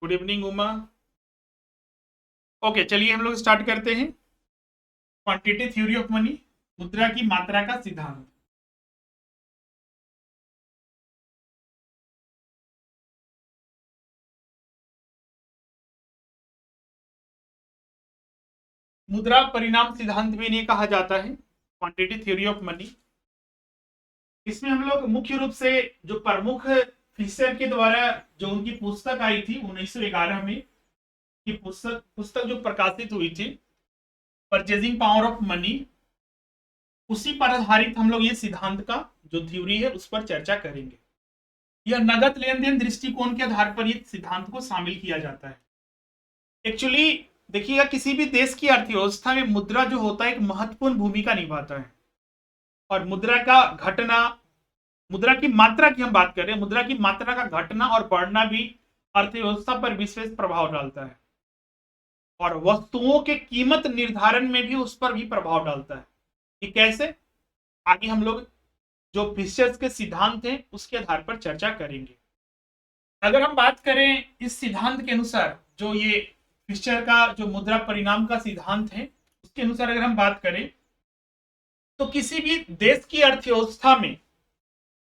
Good evening Uma. Okay, चलिए हम लोग स्टार्ट करते हैं। क्वांटिटी थ्योरी ऑफ मनी, मुद्रा की मात्रा का सिद्धांत। मुद्रा परिणाम सिद्धांत भी इन्हें कहा जाता है, क्वांटिटी थ्योरी ऑफ मनी। इसमें हम लोग मुख्य रूप से जो प्रमुख फिशर के द्वारा जो उनकी पुस्तक आई थी 1911 में, की पुस्तक पुस्तक जो प्रकाशित हुई थी, परचेजिंग पावर ऑफ मनी, उसी पर आधारित हम लोग ये सिद्धांत का जो थ्योरी है उस पर चर्चा करेंगे। यह नगद लेन देन दृष्टिकोण के आधार पर इस सिद्धांत को शामिल किया जाता है। एक्चुअली देखिएगा, किसी भी देश की अर्थव्यवस्था में मुद्रा जो होता है एक महत्वपूर्ण भूमिका निभाता है। और मुद्रा का घटना, मुद्रा की मात्रा की हम बात करें, मुद्रा की मात्रा का घटना और बढ़ना भी अर्थव्यवस्था पर विशेष प्रभाव डालता है और वस्तुओं के कीमत निर्धारण में भी उस पर भी प्रभाव डालता है। कि कैसे, आगे हम लोग जो फिशर्स के सिद्धांत हैं उसके आधार पर चर्चा करेंगे। अगर हम बात करें इस सिद्धांत के अनुसार, जो ये फिशर का जो मुद्रा परिणाम का सिद्धांत है उसके अनुसार अगर हम बात करें तो किसी भी देश की अर्थव्यवस्था में,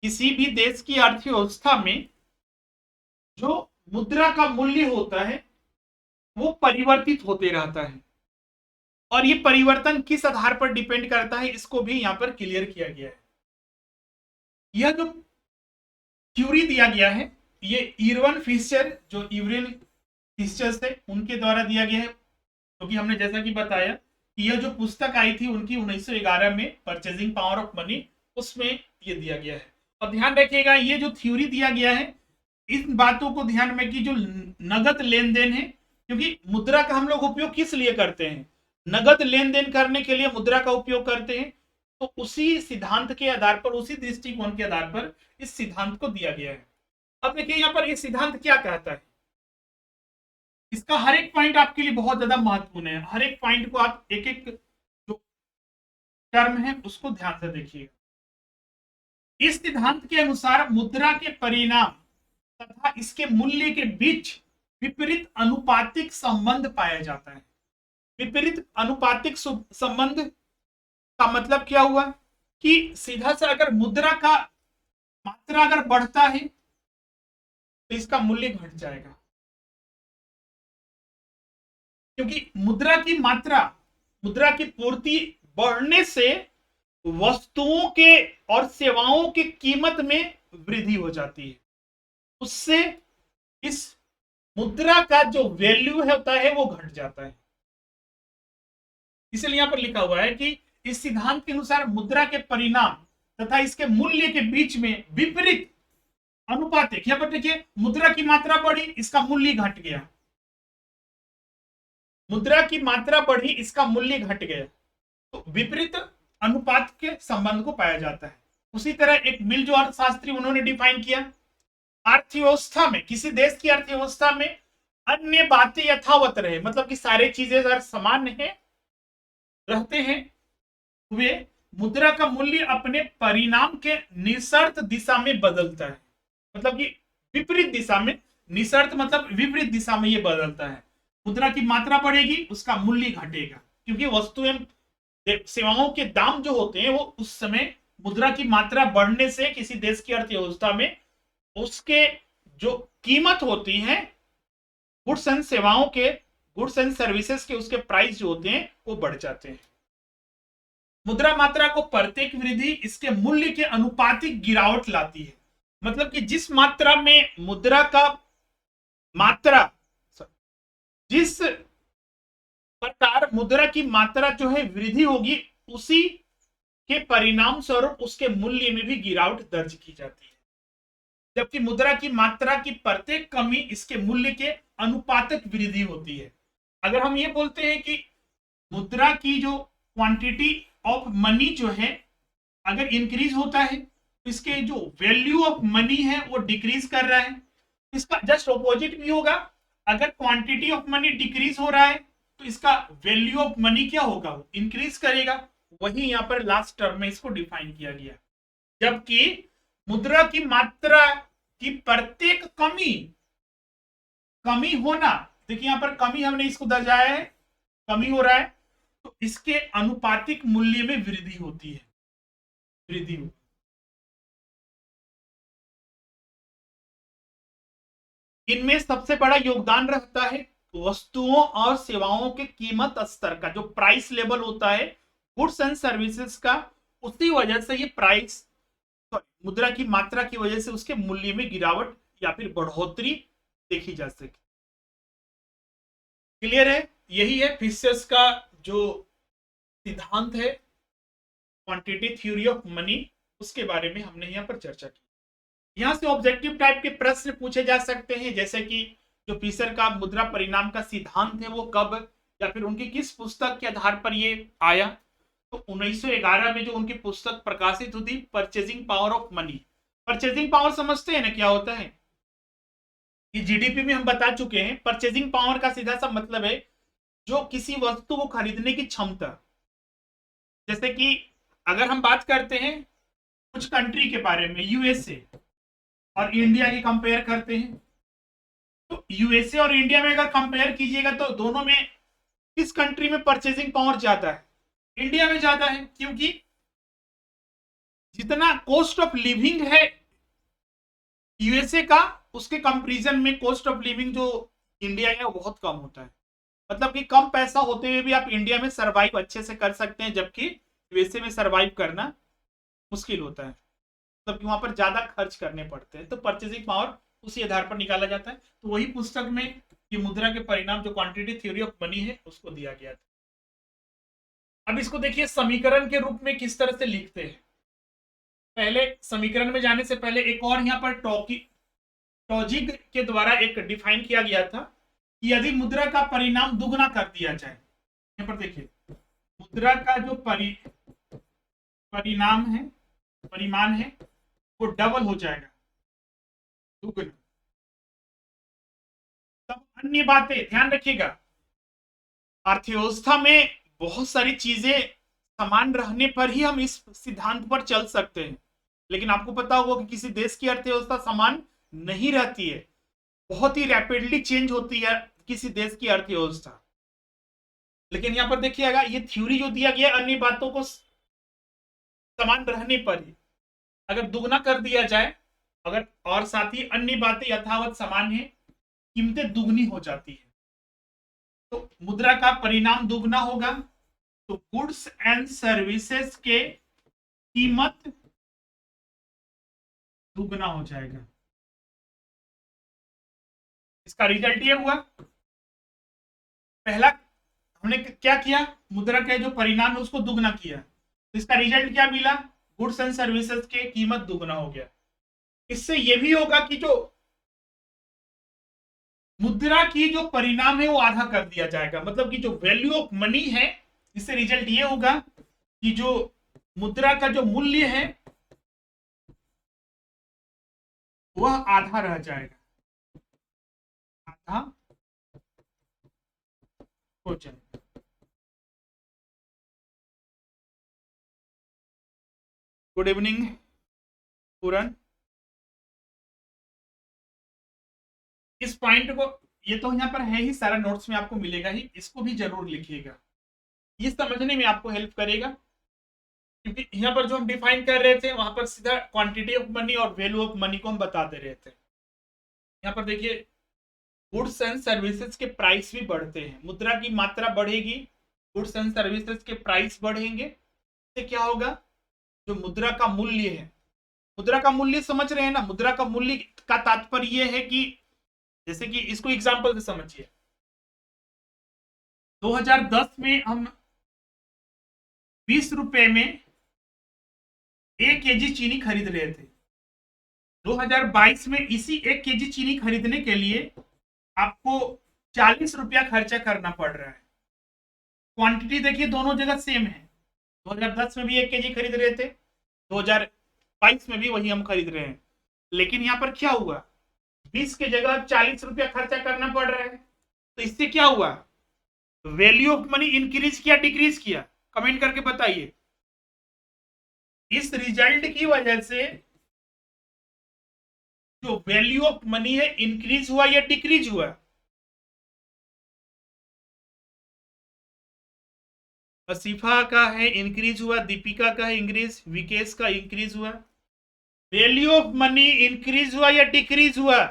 किसी भी देश की अर्थव्यवस्था में जो मुद्रा का मूल्य होता है वो परिवर्तित होते रहता है। और ये परिवर्तन किस आधार पर डिपेंड करता है इसको भी यहां पर क्लियर किया गया है। यह जो थ्योरी दिया गया है ये इरवन फिशर, जो इवरेन फिशर्स थे उनके द्वारा दिया गया है। क्योंकि हमने जैसा कि बताया कि यह जो पुस्तक आई थी उनकी 1911 में, परचेजिंग पावर ऑफ मनी, उसमें ये दिया गया है। और ध्यान रखिएगा, ये जो थ्योरी दिया गया है इन बातों को ध्यान में कि जो नगद लेन देन है, क्योंकि मुद्रा का हम लोग उपयोग किस लिए करते हैं, नगद लेन देन करने के लिए मुद्रा का उपयोग करते हैं। तो उसी सिद्धांत के आधार पर, उसी दृष्टिकोण के आधार पर इस सिद्धांत को दिया गया है। अब देखिए यहाँ पर यह सिद्धांत क्या कहता है, इसका हर एक पॉइंट आपके लिए बहुत ज्यादा महत्वपूर्ण है। हर एक पॉइंट को आप एक एक जो टर्म है उसको ध्यान से देखिएगा। इस सिद्धांत के अनुसार मुद्रा के परिणाम तथा इसके मूल्य के बीच विपरीत अनुपातिक संबंध पाया जाता है। विपरीत अनुपातिक संबंध का मतलब क्या हुआ कि सीधा से अगर मुद्रा का मात्रा अगर बढ़ता है तो इसका मूल्य घट जाएगा, क्योंकि मुद्रा की मात्रा, मुद्रा की पूर्ति बढ़ने से वस्तुओं के और सेवाओं की कीमत में वृद्धि हो जाती है। उससे इस मुद्रा का जो वैल्यू होता है वो घट जाता है। इसलिए यहां पर लिखा हुआ है कि इस सिद्धांत के अनुसार मुद्रा के परिणाम तथा इसके मूल्य के बीच में विपरीत अनुपातिक, यहां पर देखिए मुद्रा की मात्रा बढ़ी इसका मूल्य घट गया, मुद्रा की मात्रा बढ़ी इसका मूल्य घट गया, तो विपरीत अनुपात के संबंध को पाया जाता है। उसी तरह एक मिल जो अर्थशास्त्री उन्होंने डिफाइन किया, अर्थव्यवस्था में, किसी देश की अर्थव्यवस्था में अन्य बातें यथावत रहे, मतलब कि सारी चीजें अगर समान है रहते हैं, वे मुद्रा का मूल्य अपने परिणाम के निशर्त दिशा में बदलता है। मतलब कि विपरीत दिशा में, निशर्त मतलब विपरीत दिशा में ये बदलता है। मुद्रा की मात्रा बढ़ेगी उसका मूल्य घटेगा, क्योंकि वस्तुएं सेवाओं के दाम जो होते हैं वो उस समय मुद्रा की मात्रा बढ़ने से किसी देश की अर्थव्यवस्था में उसके जो कीमत होती है, गुड्स एंड सेवाओं के, गुड्स एंड सर्विसेज के उसके प्राइस जो होते हैं वो बढ़ जाते हैं। मुद्रा मात्रा को प्रत्येक वृद्धि इसके मूल्य के अनुपातिक गिरावट लाती है। मतलब कि जिस मात्रा में मुद्रा का मात्रा, जिस प्रकार मुद्रा की मात्रा जो है वृद्धि होगी उसी के परिणाम स्वरूप उसके मूल्य में भी गिरावट दर्ज की जाती है। जबकि मुद्रा की मात्रा की प्रत्येक कमी इसके मूल्य के अनुपातिक वृद्धि होती है। अगर हम ये बोलते हैं कि मुद्रा की जो क्वांटिटी ऑफ मनी जो है अगर इंक्रीज होता है तो इसके जो वैल्यू ऑफ मनी है वो डिक्रीज कर रहा है। इसका जस्ट ऑपोजिट भी होगा, अगर क्वांटिटी ऑफ मनी डिक्रीज हो रहा है तो इसका वैल्यू ऑफ मनी क्या होगा, वो इंक्रीज करेगा। वही यहां पर लास्ट टर्म में इसको डिफाइन किया गया। जबकि मुद्रा की मात्रा की प्रत्येक कमी होना, देखिए यहां पर कमी हमने इसको दर्शाया है, कमी हो रहा है, तो इसके अनुपातिक मूल्य में वृद्धि होती है, वृद्धि हो। इनमें सबसे बड़ा योगदान रहता है वस्तुओं और सेवाओं के कीमत स्तर का, जो प्राइस लेवल होता है गुड्स एंड सर्विसेज का, उसी वजह से ये प्राइस, मुद्रा की मात्रा की वजह से उसके मूल्य में गिरावट या फिर बढ़ोतरी देखी जा सके। क्लियर है? यही है फिशर्स का जो सिद्धांत है, क्वांटिटी थ्योरी ऑफ मनी, उसके बारे में हमने यहाँ पर चर्चा की। यहां से ऑब्जेक्टिव टाइप के प्रश्न पूछे जा सकते हैं, जैसे कि जो फिशर का मुद्रा परिणाम का सिद्धांत है वो कब या फिर उनकी किस पुस्तक के आधार पर ये आया। तो 1911 में जो उनकी पुस्तक प्रकाशित हुई, purchasing power of money. Purchasing power समझते हैं ना क्या होता है? ये जीडीपी में हम बता चुके हैं। परचेजिंग पावर का सीधा सा मतलब है जो किसी वस्तु को खरीदने की क्षमता। जैसे कि अगर हम बात करते हैं कुछ कंट्री के बारे में, यूएसए और इंडिया की कंपेयर करते हैं, तो यूएसए और इंडिया में अगर कंपेयर कीजिएगा तो दोनों में किस कंट्री में परचेजिंग पावर ज्यादा है? इंडिया में ज्यादा है, क्योंकि जितना कॉस्ट ऑफ लिविंग है यूएसए का, उसके कंपैरिजन में कॉस्ट ऑफ लिविंग जो इंडिया है वो बहुत कम होता है। मतलब कि कम पैसा होते हुए भी आप इंडिया में सरवाइव अच्छे से कर सकते हैं, जबकि यूएसए में सरवाइव करना मुश्किल होता है, मतलब कि वहां पर ज्यादा खर्च करने पड़ते हैं। तो परचेजिंग पावर उसी आधार पर निकाला जाता है। तो वही पुस्तक में ये मुद्रा के परिणाम जो क्वांटिटी थ्योरी ऑफ मनी है उसको दिया गया था। अब इसको देखिए समीकरण के रूप में किस तरह से लिखते हैं। पहले समीकरण में जाने से पहले एक और यहाँ पर टॉजिग के द्वारा एक डिफाइन किया गया था कि यदि मुद्रा का परिणाम दुगना कर दिया जाए, यहाँ पर देखिए मुद्रा का जो परिणाम है, परिमाण है, वो डबल हो जाएगा, दुगना। तब अन्य बातें ध्यान रखिएगा, अर्थव्यवस्था में बहुत सारी चीजें समान रहने पर ही हम इस सिद्धांत पर चल सकते हैं। लेकिन आपको पता होगा कि किसी देश की अर्थव्यवस्था समान नहीं रहती है, बहुत ही रैपिडली चेंज होती है किसी देश की अर्थव्यवस्था। लेकिन यहां पर देखिएगा ये थ्योरी जो दिया गया अन्य बातों को समान रहने पर ही, अगर दुगना कर दिया जाए, अगर और साथ ही अन्य बातें यथावत समान है, कीमतें दुगनी हो जाती है, तो मुद्रा का परिणाम दुगना होगा, तो गुड्स एंड सर्विसेज के कीमत दुगना हो जाएगा। इसका रिजल्ट ये हुआ, पहला हमने क्या किया, मुद्रा के जो परिणाम है उसको दुगना किया, तो इसका रिजल्ट क्या मिला, गुड्स एंड सर्विसेज के कीमत दुगना हो गया। इससे यह भी होगा कि जो मुद्रा की जो परिणाम है वो आधा कर दिया जाएगा, मतलब कि जो वैल्यू ऑफ मनी है, इससे रिजल्ट ये होगा कि जो मुद्रा का जो मूल्य है वह आधा रह जाएगा, आधा हो जाएगा। गुड इवनिंग पूरन। इस पॉइंट को, ये तो यहाँ पर है ही, सारा नोट्स में आपको मिलेगा ही, इसको भी जरूर लिखिएगा, ये समझने में आपको हेल्प करेगा। क्योंकि यहाँ पर जो हम डिफाइन कर रहे थे वहां पर सीधा क्वांटिटी ऑफ मनी और वैल्यू ऑफ मनी को हम बता दे रहे थे। यहाँ पर देखिए गुड्स एंड सर्विसेज के प्राइस भी बढ़ते हैं, मुद्रा की मात्रा बढ़ेगी, गुड्स एंड सर्विसेज के प्राइस बढ़ेंगे, इससे क्या होगा, जो मुद्रा का मूल्य है, मुद्रा का मूल्य समझ रहे हैं ना, मुद्रा का मूल्य का तात्पर्य यह है कि जैसे कि इसको एग्जांपल से समझिए, 2010 में हम 20 रुपए में 1 केजी चीनी खरीद रहे थे, 2022 में इसी 1 केजी चीनी खरीदने के लिए आपको 40 रुपया खर्चा करना पड़ रहा है। क्वांटिटी देखिए दोनों जगह सेम है, 2010 में भी 1 केजी खरीद रहे थे, 2022 में भी वही हम खरीद रहे हैं, लेकिन यहाँ पर क्या हुआ, 20 की जगह 40 रुपया खर्चा करना पड़ रहा है। तो इससे क्या हुआ, वैल्यू ऑफ मनी इंक्रीज किया डिक्रीज किया, कमेंट करके बताइए। इस रिजल्ट की वजह से जो वैल्यू ऑफ मनी है इंक्रीज हुआ या डिक्रीज हुआ, असीफा का है इंक्रीज हुआ, दीपिका का है इंक्रीज, विकेश का इंक्रीज हुआ। वैल्यू ऑफ मनी इंक्रीज हुआ या डिक्रीज हुआ?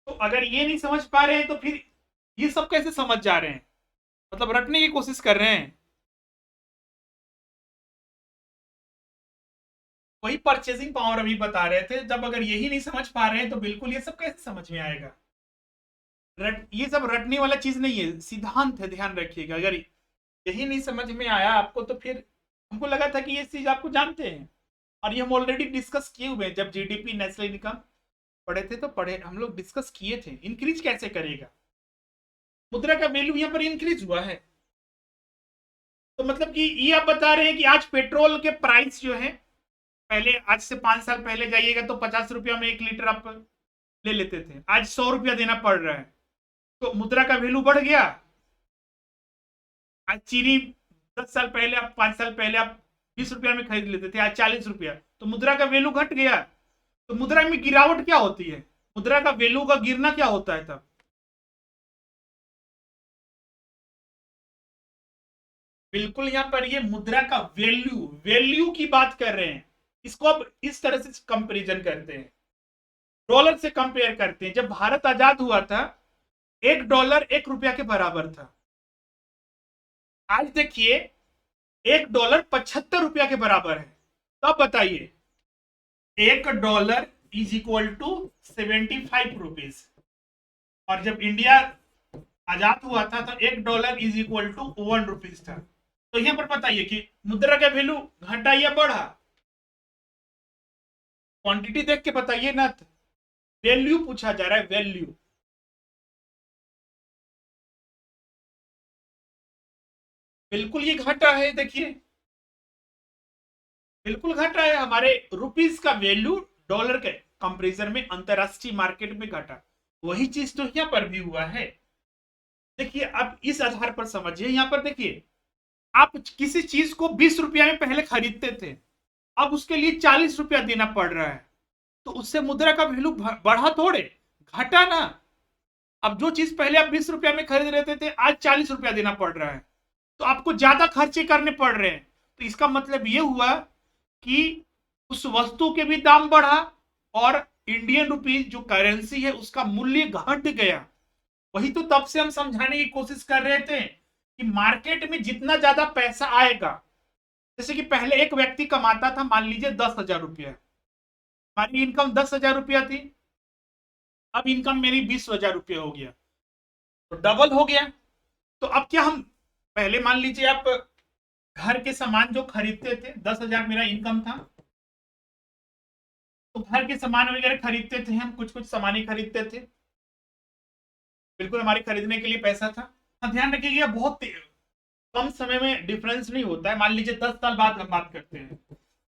तो अगर ये नहीं समझ पा रहे हैं तो फिर ये सब कैसे समझ जा रहे हैं? मतलब रटने की कोशिश कर रहे हैं। वही परचेसिंग पावर अभी बता रहे थे, जब अगर यही नहीं समझ पा रहे हैं तो बिल्कुल ये सब कैसे समझ में आएगा? ये सब रटने वाला चीज नहीं है, सिद्धांत है, ध्यान रखिएगा। अगर यही नहीं समझ में आया आपको तो फिर हमको लगा था कि ये चीज आपको जानते हैं, और ये हम ऑलरेडी डिस्कस किए हुए हैं। जब जीडीपी नेशनल इनकम पढ़े थे तो पढ़े हम लोग डिस्कस किए थे, इंक्रीज कैसे करेगा। मुद्रा का वैल्यू यहाँ पर इंक्रीज हुआ है, तो मतलब कि ये आप बता रहे हैं कि आज पेट्रोल के प्राइस जो है, पहले आज से 5 साल पहले जाइएगा तो 50 रुपया में 1 लीटर आप ले लेते थे, आज 100 रुपया देना पड़ रहा है। तो मुद्रा का वैल्यू बढ़ गया। आज चीनी 10 साल पहले, आप 5 साल पहले आप 20 रुपया में खरीद लेते थे, आज 40 रुपया, तो मुद्रा का वैल्यू घट गया। तो मुद्रा में गिरावट क्या होती है? मुद्रा का वैल्यू का गिरना क्या होता है तब? बिल्कुल, यहां पर ये मुद्रा का वैल्यू, वैल्यू की बात कर रहे हैं। इसको अब इस तरह से कंपैरिजन करते हैं, डॉलर से कंपेयर करते हैं। जब भारत आजाद हुआ था, 1 डॉलर 1 रुपया के बराबर था। आज देखिए, 1 डॉलर 75 रुपया के बराबर है। तब बताइए, 1 dollar is equal to 75 rupees. और जब इंडिया आजाद हुआ था तो 1 dollar is equal to 1 rupees था। तो यहां पर बताइए कि मुद्रा का वैल्यू घटा या बढ़ा? क्वांटिटी देख के बताइए ना, वैल्यू पूछा जा रहा है, वैल्यू। बिल्कुल ये घटा है, देखिए बिल्कुल घटा है। हमारे रुपीस का वैल्यू डॉलर के कंपैरिजन में अंतरराष्ट्रीय मार्केट में घटा। वही चीज तो यहाँ पर भी हुआ है। देखिए, आप इस आधार पर समझिए। यहाँ पर देखिए, आप किसी चीज को 20 रुपया में पहले खरीदते थे, अब उसके लिए 40 रुपया देना पड़ रहा है, तो उससे मुद्रा का वैल्यू बढ़ा थोड़े, घटा ना। अब जो चीज पहले आप 20 रुपया में खरीद रहे थे, आज 40 रुपया देना पड़ रहा है, तो आपको ज्यादा खर्चे करने पड़ रहे हैं। तो इसका मतलब ये हुआ कि उस वस्तु के भी दाम बढ़ा, और इंडियन रुपीज जो करेंसी है उसका मूल्य घट गया। वही तो तब से हम समझाने की कोशिश कर रहे थे कि मार्केट में जितना ज्यादा पैसा आएगा, जैसे कि पहले एक व्यक्ति कमाता था, मान लीजिए 10,000 रुपया, हमारी इनकम 10,000 रुपया थी, अब इनकम मेरी 20,000 रुपया हो गया, तो डबल हो गया। तो अब क्या, हम पहले मान लीजिए आप घर के सामान जो खरीदते थे, 10,000 मेरा इनकम था, तो घर के सामान वगैरह खरीदते थे, हम कुछ कुछ सामान ही खरीदते थे, बिल्कुल हमारे खरीदने के लिए पैसा था। हाँ, ध्यान रखिएगा, बहुत कम समय में डिफरेंस नहीं होता है। मान लीजिए 10 साल बाद हम बात करते हैं,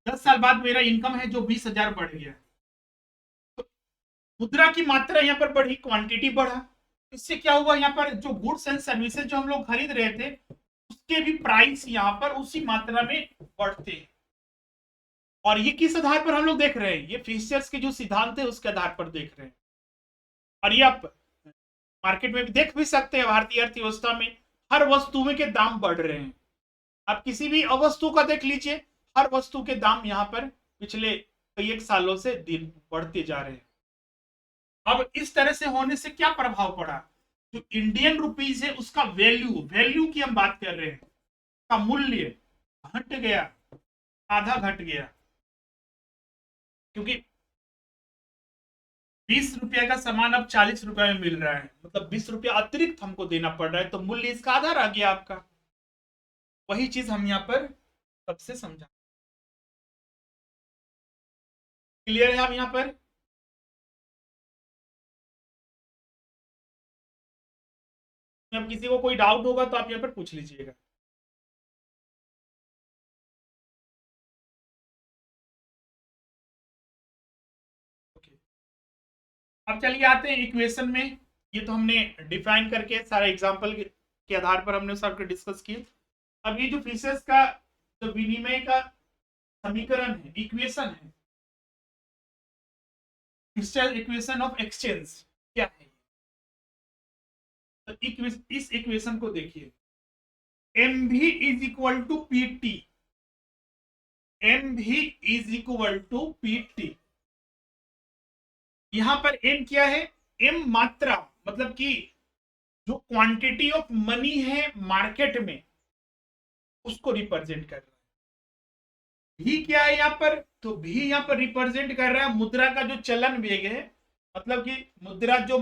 10 साल बाद मेरा इनकम है जो 20,000 बढ़ गया, तो मुद्रा की मात्रा यहाँ पर बढ़ी, क्वांटिटी बढ़ा। इससे क्या हुआ, यहाँ पर जो गुड्स एंड सर्विसेज जो हम लोग खरीद रहे थे, उसके भी प्राइस यहाँ पर उसी मात्रा में बढ़ते हैं। और ये किस आधार पर हम लोग देख रहे हैं? ये फिशर्स के जो सिद्धांत है उसके आधार पर देख रहे हैं। और ये आप मार्केट में भी देख भी सकते हैं, भारतीय अर्थव्यवस्था में हर वस्तुओं के दाम बढ़ रहे हैं। आप किसी भी अवस्तु का देख लीजिए, हर वस्तु के दाम यहाँ पर पिछले कई एक सालों से दिन बढ़ते जा रहे हैं। अब इस तरह से होने से क्या प्रभाव पड़ा? जो इंडियन रुपीज है उसका वैल्यू, वैल्यू की हम बात कर रहे हैं, का मूल्य घट गया, आधा घट गया। क्योंकि 20 रुपया का सामान अब 40 रुपया में मिल रहा है, मतलब 20 रुपया अतिरिक्त हमको देना पड़ रहा है, तो मूल्य इसका आधा आ गया आपका। वही चीज हम यहाँ पर सबसे समझा। क्लियर है आप यहाँ पर? अब किसी को कोई डाउट होगा तो आप यहाँ पर पूछ लीजिएगा। ओके, अब चलिए आते हैं इक्वेशन में। ये तो हमने डिफाइन करके सारा एग्जांपल के आधार पर हमने सबके डिस्कस किए। अब ये जो फिशर्स का जो विनिमय का समीकरण है, इक्वेशन है, फिक्सचर इक्वेशन ऑफ एक्सचेंज क्या है? तो इस इक्वेशन को देखिए, एम भी is equal to P T, M भी is equal to P T. यहां पर एम क्या है? एम मात्रा, मतलब कि जो क्वांटिटी ऑफ मनी है मार्केट में उसको रिप्रेजेंट कर रहा है। भी क्या है यहां पर? तो भी यहां पर रिप्रेजेंट कर रहा है मुद्रा का जो चलन वेग है, मतलब कि मुद्रा जो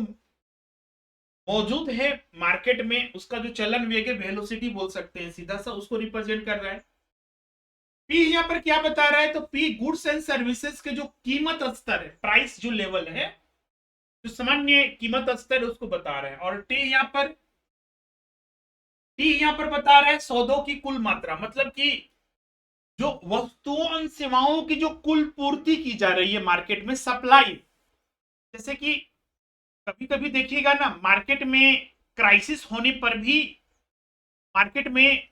मौजूद है मार्केट में उसका जो चलन वेग है, वेलोसिटी बोल सकते हैं सीधा सा, उसको रिप्रेजेंट कर रहा है। पी यहां पर क्या बता रहा है? तो पी गुड्स एंड सर्विसेज के जो कीमत स्तर है, प्राइस जो लेवल है, जो सामान्य कीमत स्तर है उसको बता रहा है। और टी यहां पर बता रहा है सौदों की कुल मात्रा, मतलब कि जो वस्तुओं और सेवाओं की जो कुल पूर्ति की जा रही है मार्केट में, सप्लाई। जैसे कि कभी कभी देखिएगा ना, मार्केट में क्राइसिस होने पर भी, मार्केट में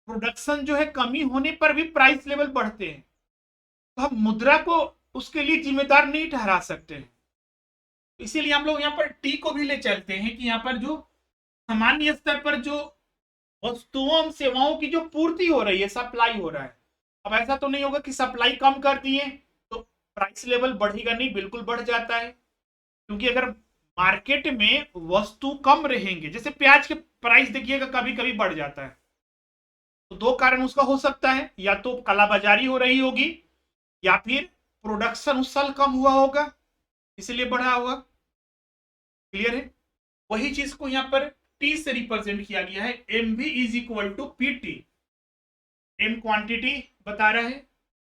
प्रोडक्शन जो है कमी होने पर भी प्राइस लेवल बढ़ते हैं। तो हम मुद्रा को उसके लिए जिम्मेदार नहीं ठहरा सकते हैं। इसीलिए हम लोग यहाँ पर टी को भी ले चलते हैं कि यहाँ पर जो सामान्य स्तर पर जो वस्तुओं सेवाओं की जो पूर्ति हो रही है, सप्लाई हो रहा है। अब ऐसा तो नहीं होगा कि सप्लाई कम कर दिए तो प्राइस लेवल बढ़ेगा, नहीं, बिल्कुल बढ़ जाता है। क्योंकि अगर मार्केट में वस्तु कम रहेंगे, जैसे प्याज के प्राइस देखिएगा कभी कभी बढ़ जाता है, तो दो कारण उसका हो सकता है, या तो कालाबाजारी हो रही होगी या फिर प्रोडक्शन उस साल कम हुआ होगा इसलिए बढ़ा होगा। क्लियर है? वही चीज को यहां पर टी से रिप्रेजेंट किया गया है। एम भी is equal to P T. M quantity बता रहा है,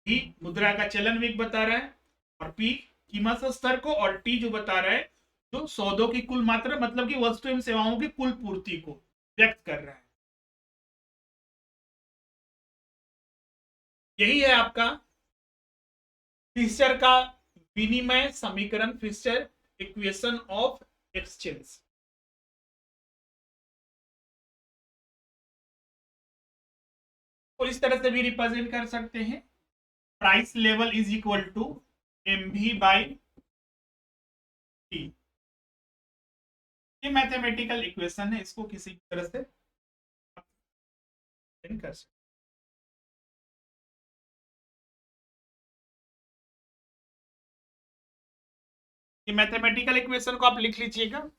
भी मुद्रा का चलन वेग बता रहा है, और पी कीमत स्तर को, और टी जो बता रहा है जो सौदों की कुल मात्रा, मतलब कि वस्तु एवं सेवाओं की कुल पूर्ति को व्यक्त कर रहा है। यही है आपका फिक्सचर का विनिमय समीकरण, फिक्सचर इक्वेशन ऑफ एक्सचेंज। और इस तरह से भी रिप्रेजेंट कर सकते हैं, price level is equal to M V by T. ये मैथमेटिकल इक्वेशन है, इसको किसी तरह से कर सकते। ये मैथमेटिकल इक्वेशन को आप लिख लीजिएगा।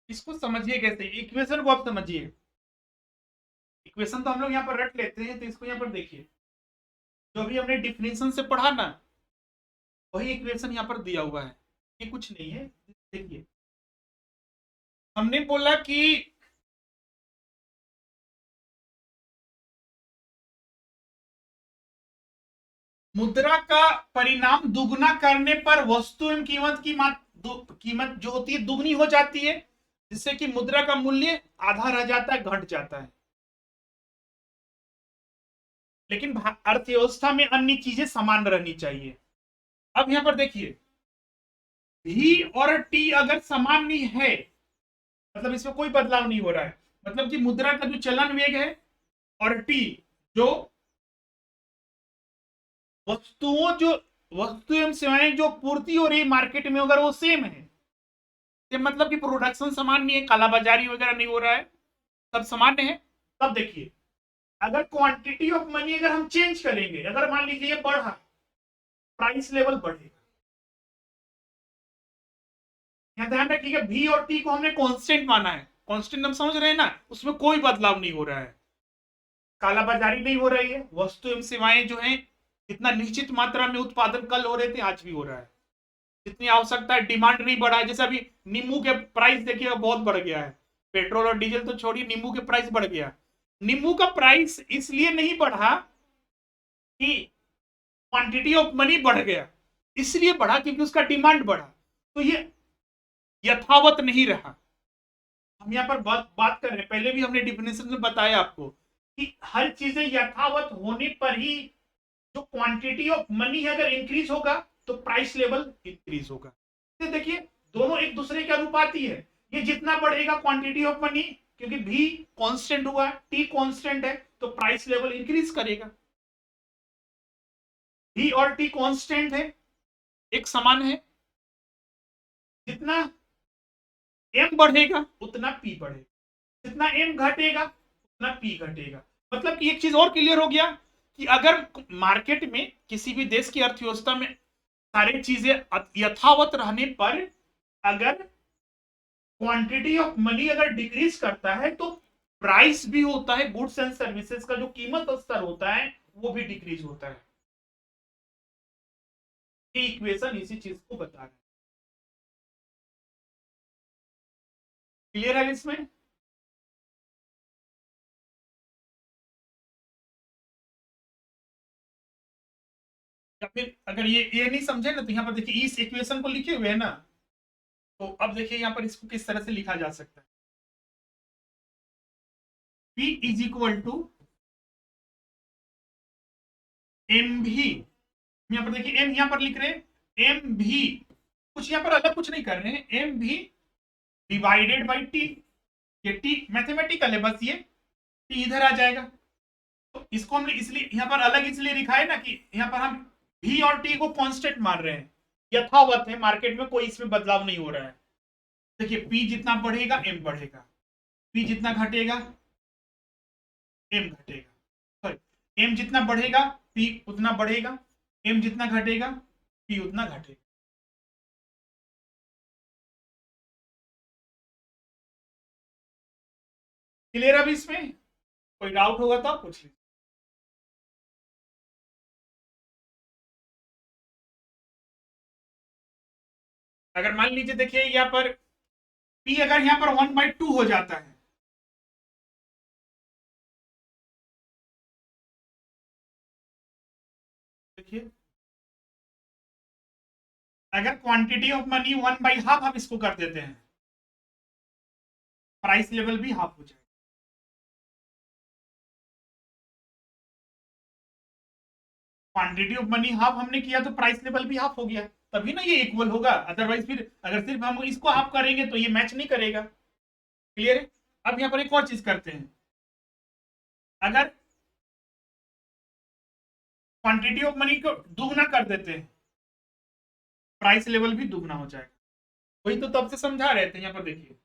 इसको समझिए कैसे, इक्वेशन को आप समझिए। इक्वेशन तो हम लोग यहाँ पर रट लेते हैं, तो इसको यहाँ पर देखिए, जो भी हमने डिफिनेशन से पढ़ा ना, वही इक्वेशन यहाँ पर दिया हुआ है। ये कुछ नहीं है, देखिए हमने बोला कि मुद्रा का परिणाम दुगना करने पर वस्तु एवं कीमत की कीमत जो होती है दुगनी हो जाती है, जिससे कि मुद्रा का मूल्य आधा रह जाता है, घट जाता है। लेकिन अर्थव्यवस्था में अन्य चीजें समान रहनी चाहिए। अब यहां पर देखिए, भी और टी अगर समान नहीं है, मतलब इसमें कोई बदलाव नहीं हो रहा है, मतलब कि मुद्रा का जो चलन वेग है और टी जो वस्तु एवं सेवाएं जो पूर्ति हो रही है मार्केट में, अगर वो सेम है, मतलब कि प्रोडक्शन समान नहीं है, कालाबाजारी वगैरह नहीं हो रहा है, सब सामान्य है, तब देखिए अगर क्वांटिटी ऑफ मनी अगर हम चेंज करेंगे, अगर मान लीजिए ये बढ़ा, प्राइस लेवल बढ़ेगा। यहां ध्यान रखिएगा, भी और टी को हमने कांस्टेंट माना है, कांस्टेंट हम समझ रहे हैं ना, उसमें कोई बदलाव नहीं हो रहा है, कालाबाजारी नहीं हो रही है, वस्तु एवं सेवाएं जो है जितना निश्चित मात्रा में उत्पादन कल हो रहे थे आज भी हो रहा है, जितनी आवश्यकता है, डिमांड नहीं बढ़ा है। जैसे अभी नींबू के प्राइस देखिएगा बहुत बढ़ गया है, पेट्रोल और डीजल तो छोड़िए, नींबू के प्राइस बढ़ गया। नींबू का प्राइस इसलिए नहीं बढ़ा कि क्वांटिटी ऑफ मनी बढ़ गया, इसलिए बढ़ा क्योंकि उसका डिमांड बढ़ा। तो ये यथावत नहीं रहा। हम यहाँ पर बात कर रहे हैं, पहले भी हमने डिफिनेशन में बताया आपको कि हर चीजें यथावत होने पर ही जो क्वांटिटी ऑफ मनी है अगर इंक्रीज होगा तो प्राइस लेवल इंक्रीज होगा। तो देखिए दोनों एक दूसरे के अनुपाती है। ये जितना बढ़ेगा क्वांटिटी ऑफ मनी, क्योंकि भी कांस्टेंट हुआ, टी कांस्टेंट है, तो प्राइस लेवल इंक्रीज करेगा। भी और टी कांस्टेंट है, एक समान है, जितना एम बढ़ेगा उतना पी बढ़ेगा, जितना एम घटेगा उतना पी घटेगा। मतलब कि एक चीज और क्लियर हो गया कि अगर मार्केट में किसी भी देश की अर्थव्यवस्था में सारी चीजें यथावत रहने पर अगर क्वांटिटी ऑफ मनी अगर डिक्रीज करता है तो प्राइस भी होता है, गुड्स एंड सर्विसेज का जो कीमत स्तर होता है वो भी डिक्रीज होता है। ये इक्वेशन इसी चीज को बता रहा है। क्लियर है इसमें? या फिर अगर ये नहीं समझे ना तो यहां पर देखिए इस इक्वेशन को लिखे हुए है ना, तो अब देखिए यहां पर इसको किस तरह से लिखा जा सकता है। P is equal to M V, यहां पर देखिए एम यहां पर लिख रहे हैं एम भी, कुछ यहां पर अलग कुछ नहीं कर रहे हैं, M V divided by T. ये टी मैथमेटिकल है, बस ये टी इधर आ जाएगा। तो इसको हमने इसलिए यहां पर अलग इसलिए लिखा है ना कि यहां पर हम भी और टी को कांस्टेंट मान रहे हैं, यथावत है, मार्केट में कोई इसमें बदलाव नहीं हो रहा है। देखिए पी जितना बढ़ेगा एम बढ़ेगा, पी जितना घटेगा एम घटेगा, सॉरी एम जितना बढ़ेगा पी उतना बढ़ेगा, एम जितना घटेगा पी उतना घटेगा। क्लियर अब इसमें कोई डाउट होगा तो आप पूछ लीजिए। अगर मान लीजिए देखिए यहाँ पर पी अगर यहाँ पर 1/2 हो जाता है, देखिए अगर क्वांटिटी ऑफ मनी 1/2 हम इसको कर देते हैं, प्राइस लेवल भी हाफ हो जाएगा। क्वांटिटी ऑफ मनी हाफ हमने किया तो प्राइस लेवल भी हाफ हो गया, तभी ना ये इक्वल होगा। अदरवाइज फिर अगर सिर्फ हम इसको हाफ करेंगे तो ये मैच नहीं करेगा। क्लियर है? अब यहाँ पर एक और चीज करते हैं, अगर क्वांटिटी ऑफ मनी को दुगना कर देते हैं, प्राइस लेवल भी दुगना हो जाएगा। वही तो तब से समझा रहे थे। यहाँ पर देखिए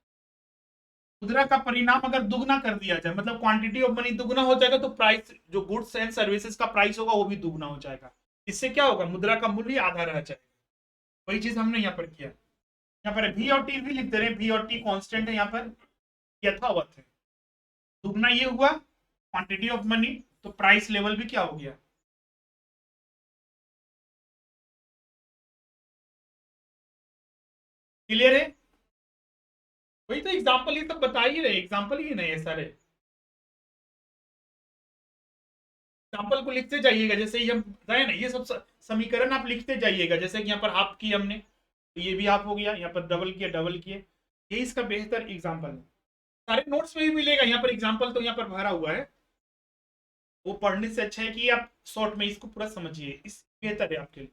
मुद्रा का परिणाम अगर दुगना कर दिया जाए, मतलब क्वांटिटी ऑफ मनी दुगना हो जाएगा, तो प्राइस जो गुड्स एंड सर्विसेज का प्राइस होगा वो भी दुगना हो जाएगा। इससे क्या होगा, मुद्रा का मूल्य आधा रह जाएगा। वही चीज हमने यहाँ पर किया। यहाँ पर भी और टी भी लिख दे रहे हैं, भी और टी कांस्टेंट है, यहाँ पर यथावत है। दुगना ये हुआ क्वांटिटी ऑफ मनी, तो प्राइस लेवल भी क्या हो गया। क्लियर है? वही तो एग्जाम्पल ये सब बता ही रहे, एग्जाम्पल ही नहीं है सारे। एग्जाम्पल को लिखते जाइएगा, जैसे ये हम बताए ना, ये सब समीकरण आप लिखते जाइएगा। जैसे कि यहाँ पर हाफ की हमने, तो ये भी हाफ हो गया, यहाँ पर डबल किया डबल किए, ये इसका बेहतर एग्जाम्पल है। सारे नोट्स में भी मिलेगा यहाँ पर एग्जाम्पल, तो यहाँ पर भरा हुआ है। वो पढ़ने से अच्छा है कि आप शॉर्ट में इसको पूरा समझिए, इस बेहतर है आपके लिए।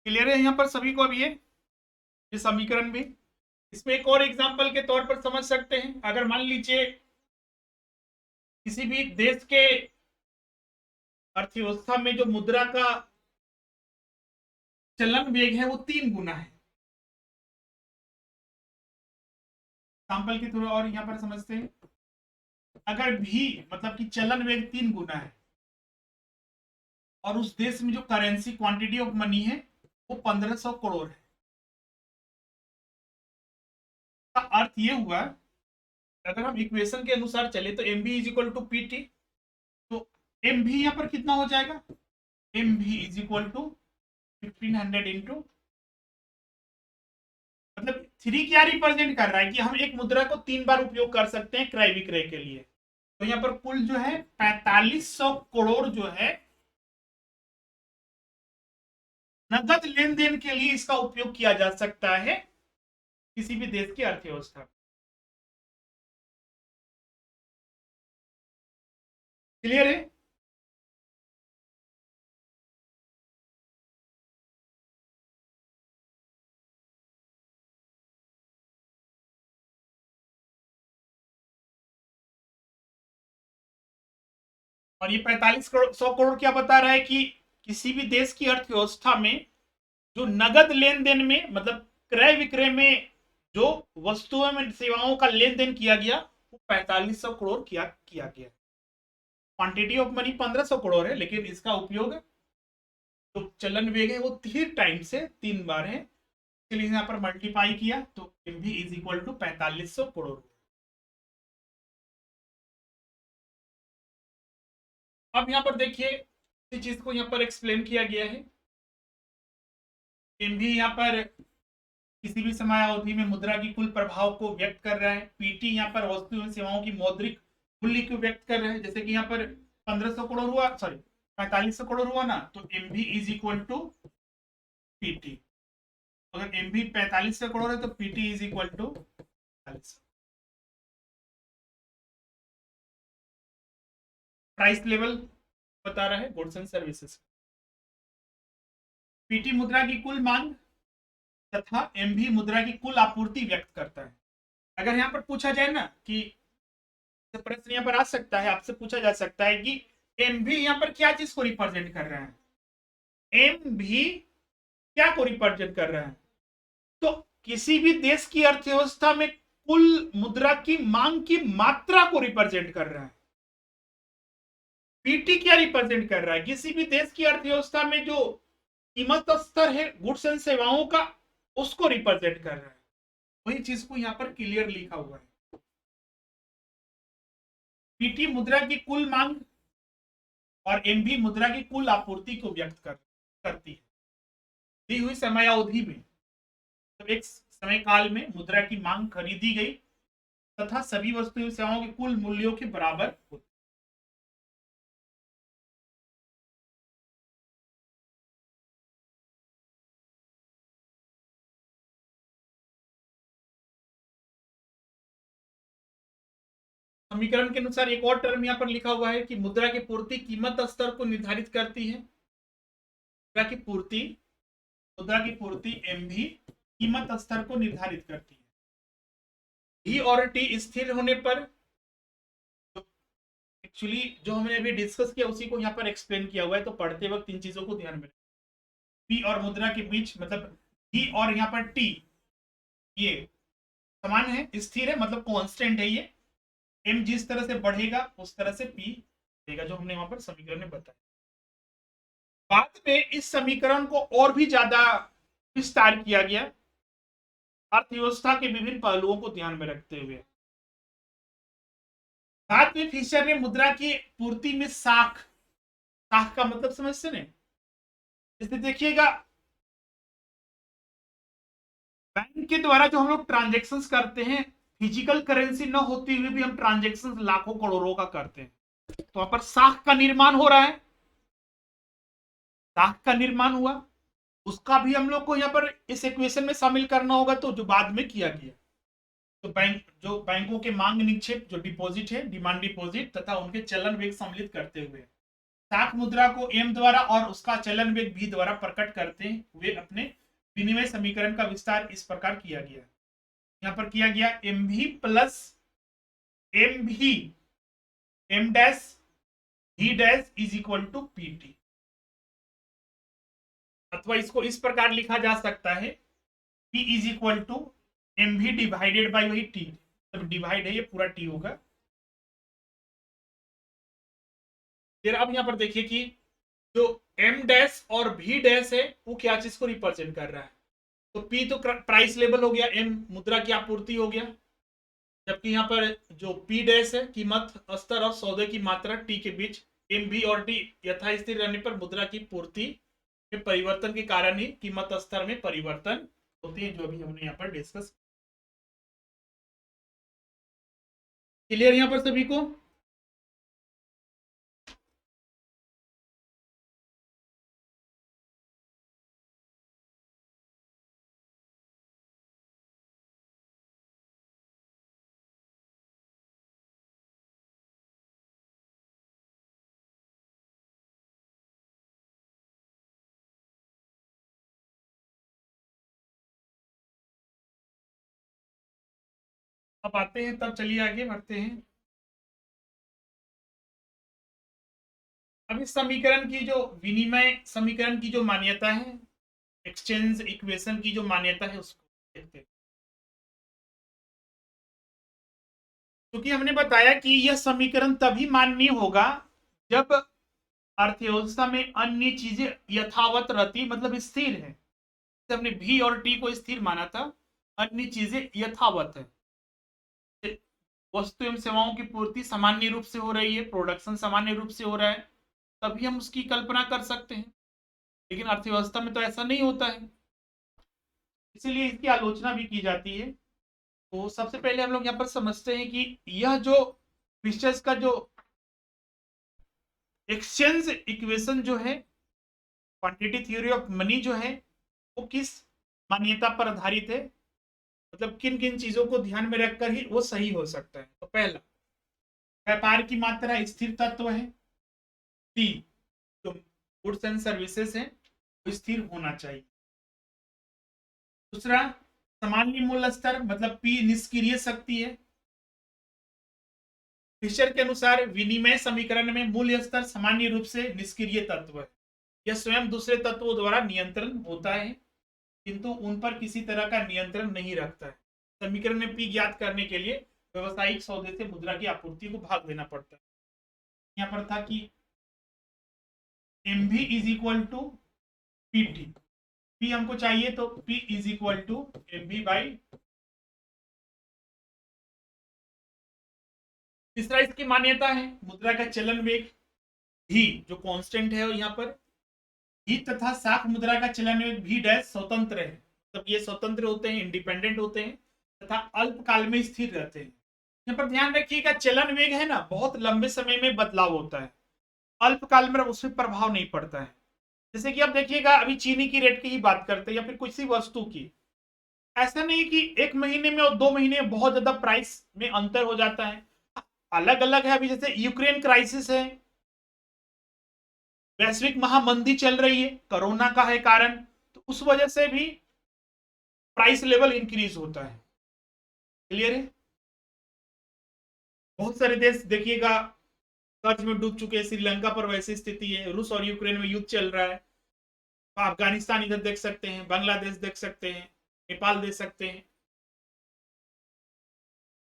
क्लियर है यहाँ पर सभी को अब ये समीकरण भी। इसमें एक और एग्जांपल के तौर पर समझ सकते हैं, अगर मान लीजिए किसी भी देश के अर्थव्यवस्था में जो मुद्रा का चलन वेग है वो 3 गुना है। एग्जांपल के थ्रू और यहां पर समझते हैं, अगर भी मतलब कि चलन वेग 3 गुना है और उस देश में जो करेंसी क्वांटिटी ऑफ मनी है वो 1500 करोड़ है, का अर्थ ये हुआ, अगर हम इक्वेशन के अनुसार चले तो M B is equal to P T, तो एम भी यहां पर कितना हो जाएगा, एम भी इज इक्वल टू 1500 इंटू, मतलब 3 क्या रिप्रेजेंट कर रहा है कि हम एक मुद्रा को 3 बार उपयोग कर सकते हैं क्रय विक्रय के लिए। तो यहाँ पर कुल जो है 4500 करोड़ जो है नगद लेन देन के लिए इसका उपयोग किया जा सकता है किसी भी देश की अर्थव्यवस्था। क्लियर है? और ये 45 करोड़ 100 करोड़ क्या बता रहा है कि किसी भी देश की अर्थव्यवस्था में जो नगद लेन देन में मतलब क्रय विक्रय में जो वस्तुओं में सेवाओं का लेन देन किया गया वो 4500 करोड़ किया गया। क्वांटिटी ऑफ मनी 1500 करोड़ है, लेकिन इसका उपयोग जो चलन वेग है वो 3 टाइम से 3 बार है, इसलिए यहाँ पर मल्टीप्लाई किया तो एम भी इज इक्वल टू 4500 करोड़। अब यहाँ पर देखिए इस चीज को यहाँ पर एक्सप्लेन किया गया है, एम भी यहाँ पर किसी भी समय अवधि में मुद्रा की कुल प्रभाव को व्यक्त कर रहा है, पीटी यहाँ पर वस्तु एवं सेवाओं की मौद्रिक मूल्य को व्यक्त कर रहा है, जैसे कि यहाँ पर 1500 करोड़ हुआ, सॉरी 4500 करोड़ हुआ ना, तो एम भी इज इक्वल टू पीटी। अगर एम भी 4500 करोड़ है तो PT is equal to 45। Price level बता रहा है गुड्स एंड सर्विसेज। पीटी मुद्रा की कुल मांग तथा एम भी मुद्रा की कुल आपूर्ति व्यक्त करता है। अगर यहाँ पर पूछा जाए ना कि प्रश्न यहाँ पर आ सकता है, आपसे पूछा जा सकता है कि एम भी यहाँ पर क्या चीज को रिप्रेजेंट कर रहा है, एम भी क्या को रिप्रेजेंट कर रहा है, तो किसी भी देश की अर्थव्यवस्था में कुल मुद्रा की मांग की मात्रा को रिप्रेजेंट कर रहा है। पीटी क्या रिप्रेजेंट कर रहा है, किसी भी देश की अर्थव्यवस्था में जो कीमत स्तर है गुड्स एंड सेवाओं का उसको रिप्रेजेंट कर रहा है। वही चीज को यहाँ पर क्लियर लिखा हुआ है, पीटी मुद्रा की कुल मांग और एम भी मुद्रा की कुल आपूर्ति को व्यक्त करती है दी हुई समयावधि में। तो एक समय काल में मुद्रा की मांग खरीदी गई तथा सभी वस्तु सेवाओं के कुल मूल्यों के बराबर होती। समीकरण के अनुसार एक और टर्म यहाँ पर लिखा हुआ है कि मुद्रा की पूर्ति कीमत स्तर को निर्धारित करती है। मुद्रा की पूर्ति एम भी कीमत स्तर को निर्धारित करती है। ई और टी स्थिर होने पर, एक्चुअली जो हमने अभी डिस्कस किया उसी को यहाँ पर एक्सप्लेन किया हुआ है, तो पढ़ते वक्त इन चीजों को ध्यान में रखें। पी और मुद्रा के बीच मतलब ई और यहाँ पर टी ये समान है, स्थिर है, मतलब कांस्टेंट है ये। एम जिस तरह से बढ़ेगा उस तरह से पी बढ़ेगा, जो हमने वहां पर समीकरण में बताया। बाद में इस समीकरण को और भी ज्यादा विस्तार किया गया अर्थव्यवस्था के विभिन्न पहलुओं को ध्यान में रखते हुए। बाद में फिशर ने मुद्रा की पूर्ति में साख का मतलब समझते ना, इसलिए देखिएगा बैंक के द्वारा जो हम लोग ट्रांजेक्शन्स करते हैं, फिजिकल करेंसी न होती हुए भी हम ट्रांजेक्शन्स लाखों करोड़ों का करते हैं, तो वहां पर साख का निर्माण हो रहा है, साख का निर्माण हुआ, उसका भी हम लोग को यहाँ पर इस इक्वेशन में शामिल करना होगा, तो जो बाद में किया गया। तो बैंकों के मांग निक्षेप जो डिपॉजिट है, डिमांड डिपॉजिट तथा उनके चलन वेग सम्मिलित करते हुए साख मुद्रा को एम द्वारा और उसका चलन वेग भी द्वारा प्रकट करते हुए अपने विनिमय समीकरण का विस्तार इस प्रकार किया गया। यहां पर किया गया M V plus M V M dash V dash is equal to P T, अथवा इसको इस प्रकार लिखा जा सकता है P is equal to M V divided by वही टी, मतलब डिवाइड है ये पूरा टी होगा। फिर अब यहां पर देखिए कि जो एम डैश और भी डैश है वो क्या चीज को रिप्रेजेंट कर रहा है। तो P तो प्राइस लेवल हो गया, M मुद्रा की आपूर्ति हो गया, जबकि यहाँ पर जो P डैश है कीमत स्तर और सौदे की मात्रा T के बीच, एम भी और टी यथास्थिर रहने पर मुद्रा की पूर्ति में परिवर्तन के कारण ही कीमत स्तर में परिवर्तन होती है, जो अभी हमने यहाँ पर डिस्कस। क्लियर यहाँ पर सभी को? अब आते हैं, तब चलिए आगे बढ़ते हैं। अब इस समीकरण की जो विनिमय समीकरण की जो मान्यता है, एक्सचेंज इक्वेशन की जो मान्यता है उसको देखते हैं। क्योंकि हमने बताया कि यह समीकरण तभी मान्य होगा जब अर्थव्यवस्था में अन्य चीजें यथावत रहती, मतलब स्थिर है। हमने भी और टी को स्थिर माना था, अन्य चीजें यथावत है, वस्तु एवं सेवाओं की पूर्ति सामान्य रूप से हो रही है, प्रोडक्शन सामान्य रूप से हो रहा है, तभी हम उसकी कल्पना कर सकते हैं। लेकिन अर्थव्यवस्था में तो ऐसा नहीं होता है, इसीलिए इसकी आलोचना भी की जाती है। तो सबसे पहले हम लोग यहाँ पर समझते हैं कि यह जो फिशर्स का जो एक्सचेंज इक्वेशन जो है, क्वांटिटी थ्योरी ऑफ मनी जो है, वो किस मान्यता पर आधारित है, मतलब किन किन चीजों को ध्यान में रखकर ही वो सही हो सकता है। तो पहला, व्यापार की मात्रा स्थिर तत्व है, टी जो गुड्स एंड सर्विसेज है वो स्थिर होना चाहिए। दूसरा, सामान्य मूल्य स्तर, मतलब पी निष्क्रिय शक्ति है। फिशर के अनुसार विनिमय समीकरण में मूल्य स्तर सामान्य रूप से निष्क्रिय तत्व है, यह स्वयं दूसरे तत्वों द्वारा नियंत्रण होता है किंतु उन पर किसी तरह का नियंत्रण नहीं रखता है। समीकरण में पी ज्ञात करने के लिए व्यवसायिक सौदे से मुद्रा की आपूर्ति को भाग देना पड़ता है। यहाँ पर था कि एम भी is equal to P T, P हमको चाहिए तो P is equal to M V by. तीसरा इसकी मान्यता है मुद्रा का चलन वेग भी जो कांस्टेंट है, और यहाँ पर ही तथा साख मुद्रा का चलन वेग भी डैश स्वतंत्र है, मतलब ये स्वतंत्र होते हैं, इंडिपेंडेंट होते हैं तथा अल्पकाल में स्थिर रहते हैं। यहाँ पर ध्यान रखिएगा, चलन वेग है ना, बहुत लंबे समय में बदलाव होता है, अल्पकाल में उसमें प्रभाव नहीं पड़ता है। जैसे कि आप देखिएगा, अभी चीनी की रेट की ही बात करते हैं या फिर किसी वस्तु की, ऐसा नहीं कि एक महीने में और 2 महीने में बहुत ज्यादा प्राइस में अंतर हो जाता है, अलग अलग है। अभी जैसे यूक्रेन क्राइसिस है, वैश्विक महामंदी चल रही है, कोरोना का है कारण, तो उस वजह से भी प्राइस लेवल इंक्रीज होता है। क्लियर है? बहुत सारे देश देखिएगा कर्ज में डूब चुके हैं, श्रीलंका पर वैसी स्थिति है, रूस और यूक्रेन में युद्ध चल रहा है, अफगानिस्तान इधर देख सकते हैं, बांग्लादेश देख सकते हैं, नेपाल देख सकते हैं।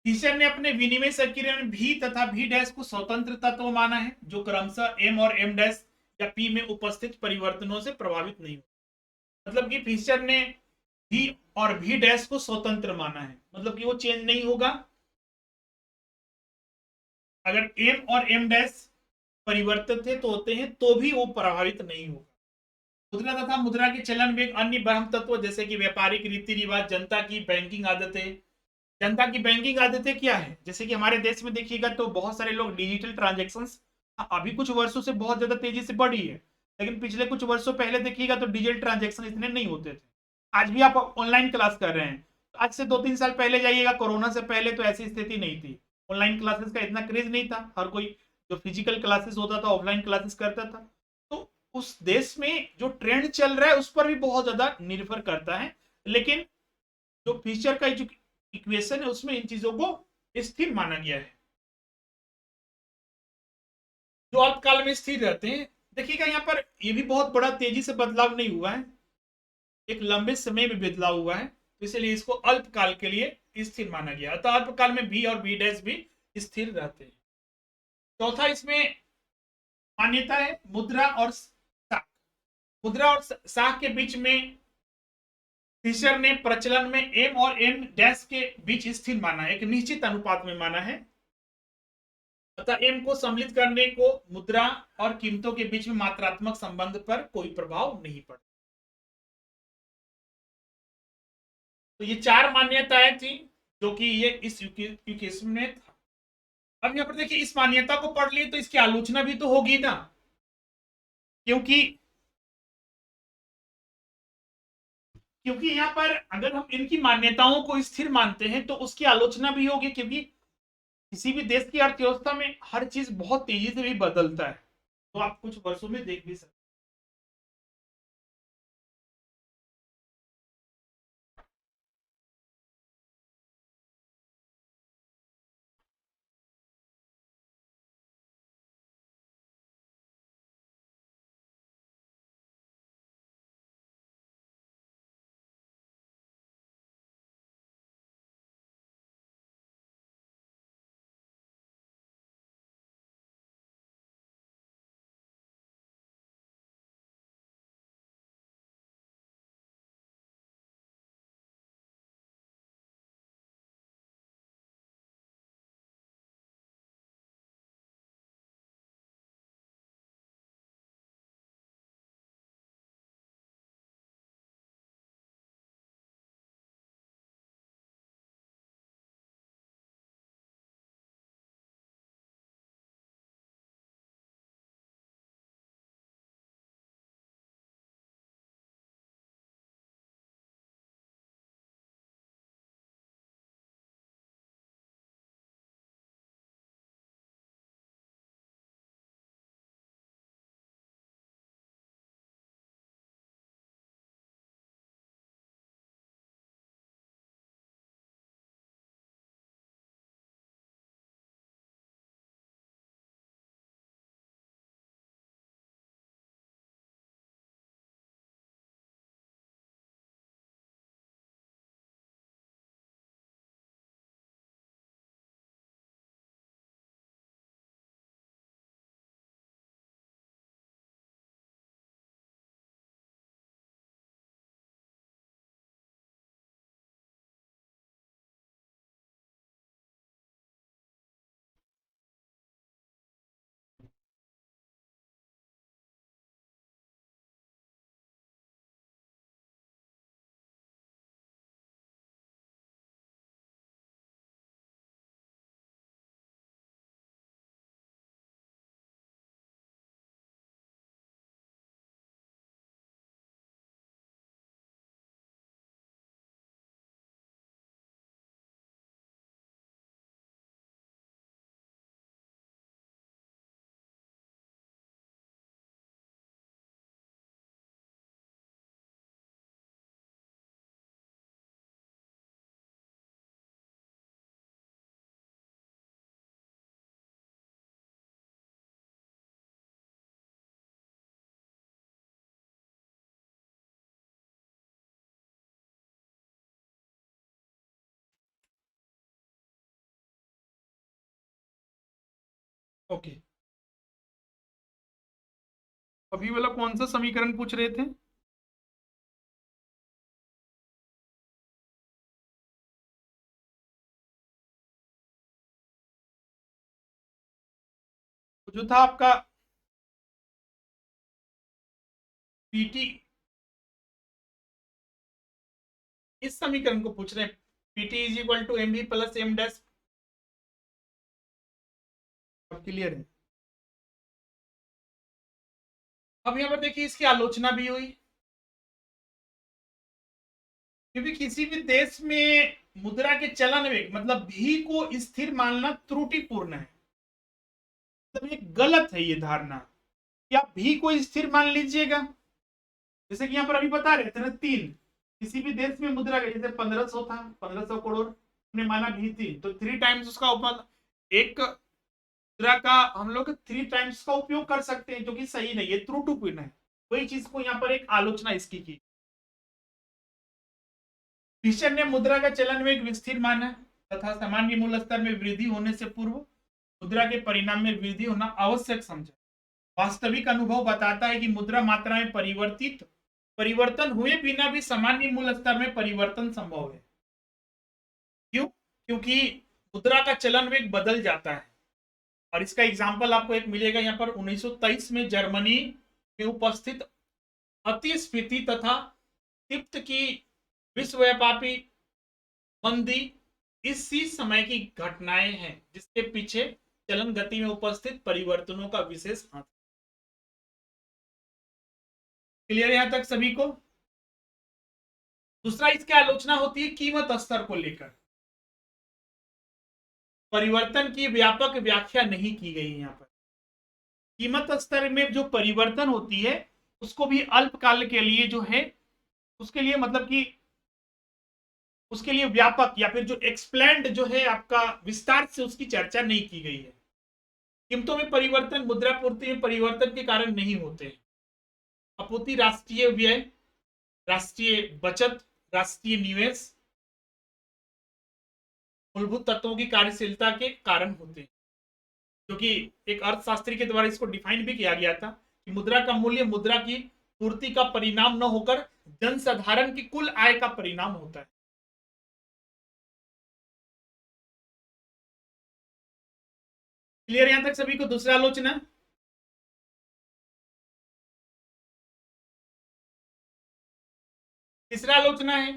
फिशर ने अपने विनिमय समीकरण भी तथा भी डैश को स्वतंत्र तत्व माना है जो क्रमशः एम और एम डैश या पी में उपस्थित परिवर्तनों से प्रभावित नहीं हो। मतलब कि फिशर ने भी और भी डैश को स्वतंत्र माना है, मतलब कि वो चेंज नहीं होगा। अगर एम और एम डैश परिवर्तित है तो होते हैं तो भी वो प्रभावित नहीं होगा। मुद्रा तथा मुद्रा के चलन वेग अन्य ब्रह्म तत्व जैसे कि व्यापारिक रीति रिवाज, जनता की बैंकिंग आदतें। जनता की बैंकिंग आदतें क्या है, जैसे कि हमारे देश में देखिएगा तो बहुत सारे लोग डिजिटल ट्रांजेक्शन्स अभी कुछ वर्षों से बहुत ज्यादा तेजी से बढ़ी है, लेकिन पिछले कुछ वर्षों पहले देखिएगा तो डिजिटल ट्रांजेक्शन इतने नहीं होते थे। आज भी आप ऑनलाइन क्लास कर रहे हैं, तो आज से 2-3 साल पहले जाइएगा, कोरोना से पहले तो ऐसी स्थिति नहीं थी, ऑनलाइन क्लासेस का इतना क्रेज नहीं था, हर कोई जो फिजिकल क्लासेस होता था ऑफलाइन क्लासेस करता था। तो उस देश में जो ट्रेंड चल रहा है उस पर भी बहुत ज्यादा निर्भर करता है। लेकिन जो फ्यूचर का इक्वेशन है उसमें इन चीजों को स्थिर माना गया है, जो अल्पकाल में स्थिर रहते हैं। देखिएगा यहाँ पर ये भी बहुत बड़ा तेजी से बदलाव नहीं हुआ है, एक लंबे समय में बदलाव हुआ है, तो इसलिए इसको अल्पकाल के लिए स्थिर माना गया। तो अल्पकाल में बी और बी डैश भी स्थिर रहते हैं। चौथा इसमें मान्यता है मुद्रा और साख। मुद्रा और साख के बीच में फिशर ने प्रचलन में एम और एन डैश के बीच स्थिर माना है, एक निश्चित अनुपात में माना है। अतः एम को सम्मिलित करने को मुद्रा और कीमतों के बीच में मात्रात्मक संबंध पर कोई प्रभाव नहीं पड़ता। तो ये चार मान्यताएं थी जो कि ये इस यूकेश में था। अब यहाँ पर देखिए इस मान्यता को पढ़ लिए तो इसकी आलोचना भी तो होगी ना, क्योंकि यहाँ पर अगर हम इनकी मान्यताओं को स्थिर मानते हैं तो उसकी आलोचना भी होगी, क्योंकि किसी भी देश की अर्थव्यवस्था में हर चीज बहुत तेजी से भी बदलता है, तो आप कुछ वर्षों में देख भी सकते। ओके, अभी वाला कौन सा समीकरण पूछ रहे थे? जो था आपका पीटी, इस समीकरण को पूछ रहे हैं, PT is equal to M V plus M dash. अब क्लियर है? अब यहाँ पर देखिए इसकी आलोचना भी हुई, क्योंकि किसी भी देश में मुद्रा के चलन में मतलब भी को स्थिर मानना त्रुटिपूर्ण है, मतलब ये गलत है ये धारणा कि आप भी को स्थिर मान लीजिएगा। जैसे कि यहाँ पर अभी बता रहे थे ना, तीन किसी भी देश में मुद्रा का जैसे 1500 था, 1500 करोड़, हमने माना भी 3, तो 3 टाइम्स उसका एक मुद्रा का हम लोग 3 टाइम्स का उपयोग कर सकते हैं, जो कि सही नहीं है, ट्रू टू पिन है। वही चीज को यहाँ पर एक आलोचना इसकी की। फिशर ने मुद्रा का चलन में एक स्थिर माना तथा सामान्य मूल्य स्तर में वृद्धि होने से पूर्व मुद्रा के परिणाम में वृद्धि होना आवश्यक समझा। वास्तविक अनुभव बताता है कि मुद्रा मात्रा में परिवर्तन हुए बिना भी सामान्य मूल्य स्तर में परिवर्तन संभव है। क्यों? क्योंकि मुद्रा का चलन वेग बदल जाता है। और इसका एग्जाम्पल आपको एक मिलेगा यहाँ पर 1923 में जर्मनी में उपस्थित अतिस्फीति तथा तिब्बत की विश्वव्यापी मंदी इसी समय की घटनाएं हैं जिसके पीछे चलन गति में उपस्थित परिवर्तनों का विशेष हाथ। क्लियर यहां तक सभी को? दूसरा इसकी आलोचना होती है कीमत स्तर को लेकर। परिवर्तन की व्यापक व्याख्या नहीं की गई यहाँ पर। कीमत स्तर में जो परिवर्तन होती है उसको भी अल्पकाल के लिए जो है उसके लिए मतलब कि उसके लिए व्यापक या फिर जो एक्सप्लेंड जो है आपका विस्तार से उसकी चर्चा नहीं की गई है। कीमतों में परिवर्तन मुद्रा पूर्ति में परिवर्तन के कारण नहीं होते। आपूर्ति राष्ट्रीय व्यय, राष्ट्रीय बचत, राष्ट्रीय निवेश, मूलभूत तत्वों की कार्यशीलता के कारण होते हैं। क्योंकि एक अर्थशास्त्री के द्वारा इसको डिफाइन भी किया गया था कि मुद्रा का मूल्य मुद्रा की पूर्ति का परिणाम न होकर जनसाधारण की कुल आय का परिणाम होता है। क्लियर यहां तक सभी को? दूसरा आलोचना, तीसरा आलोचना है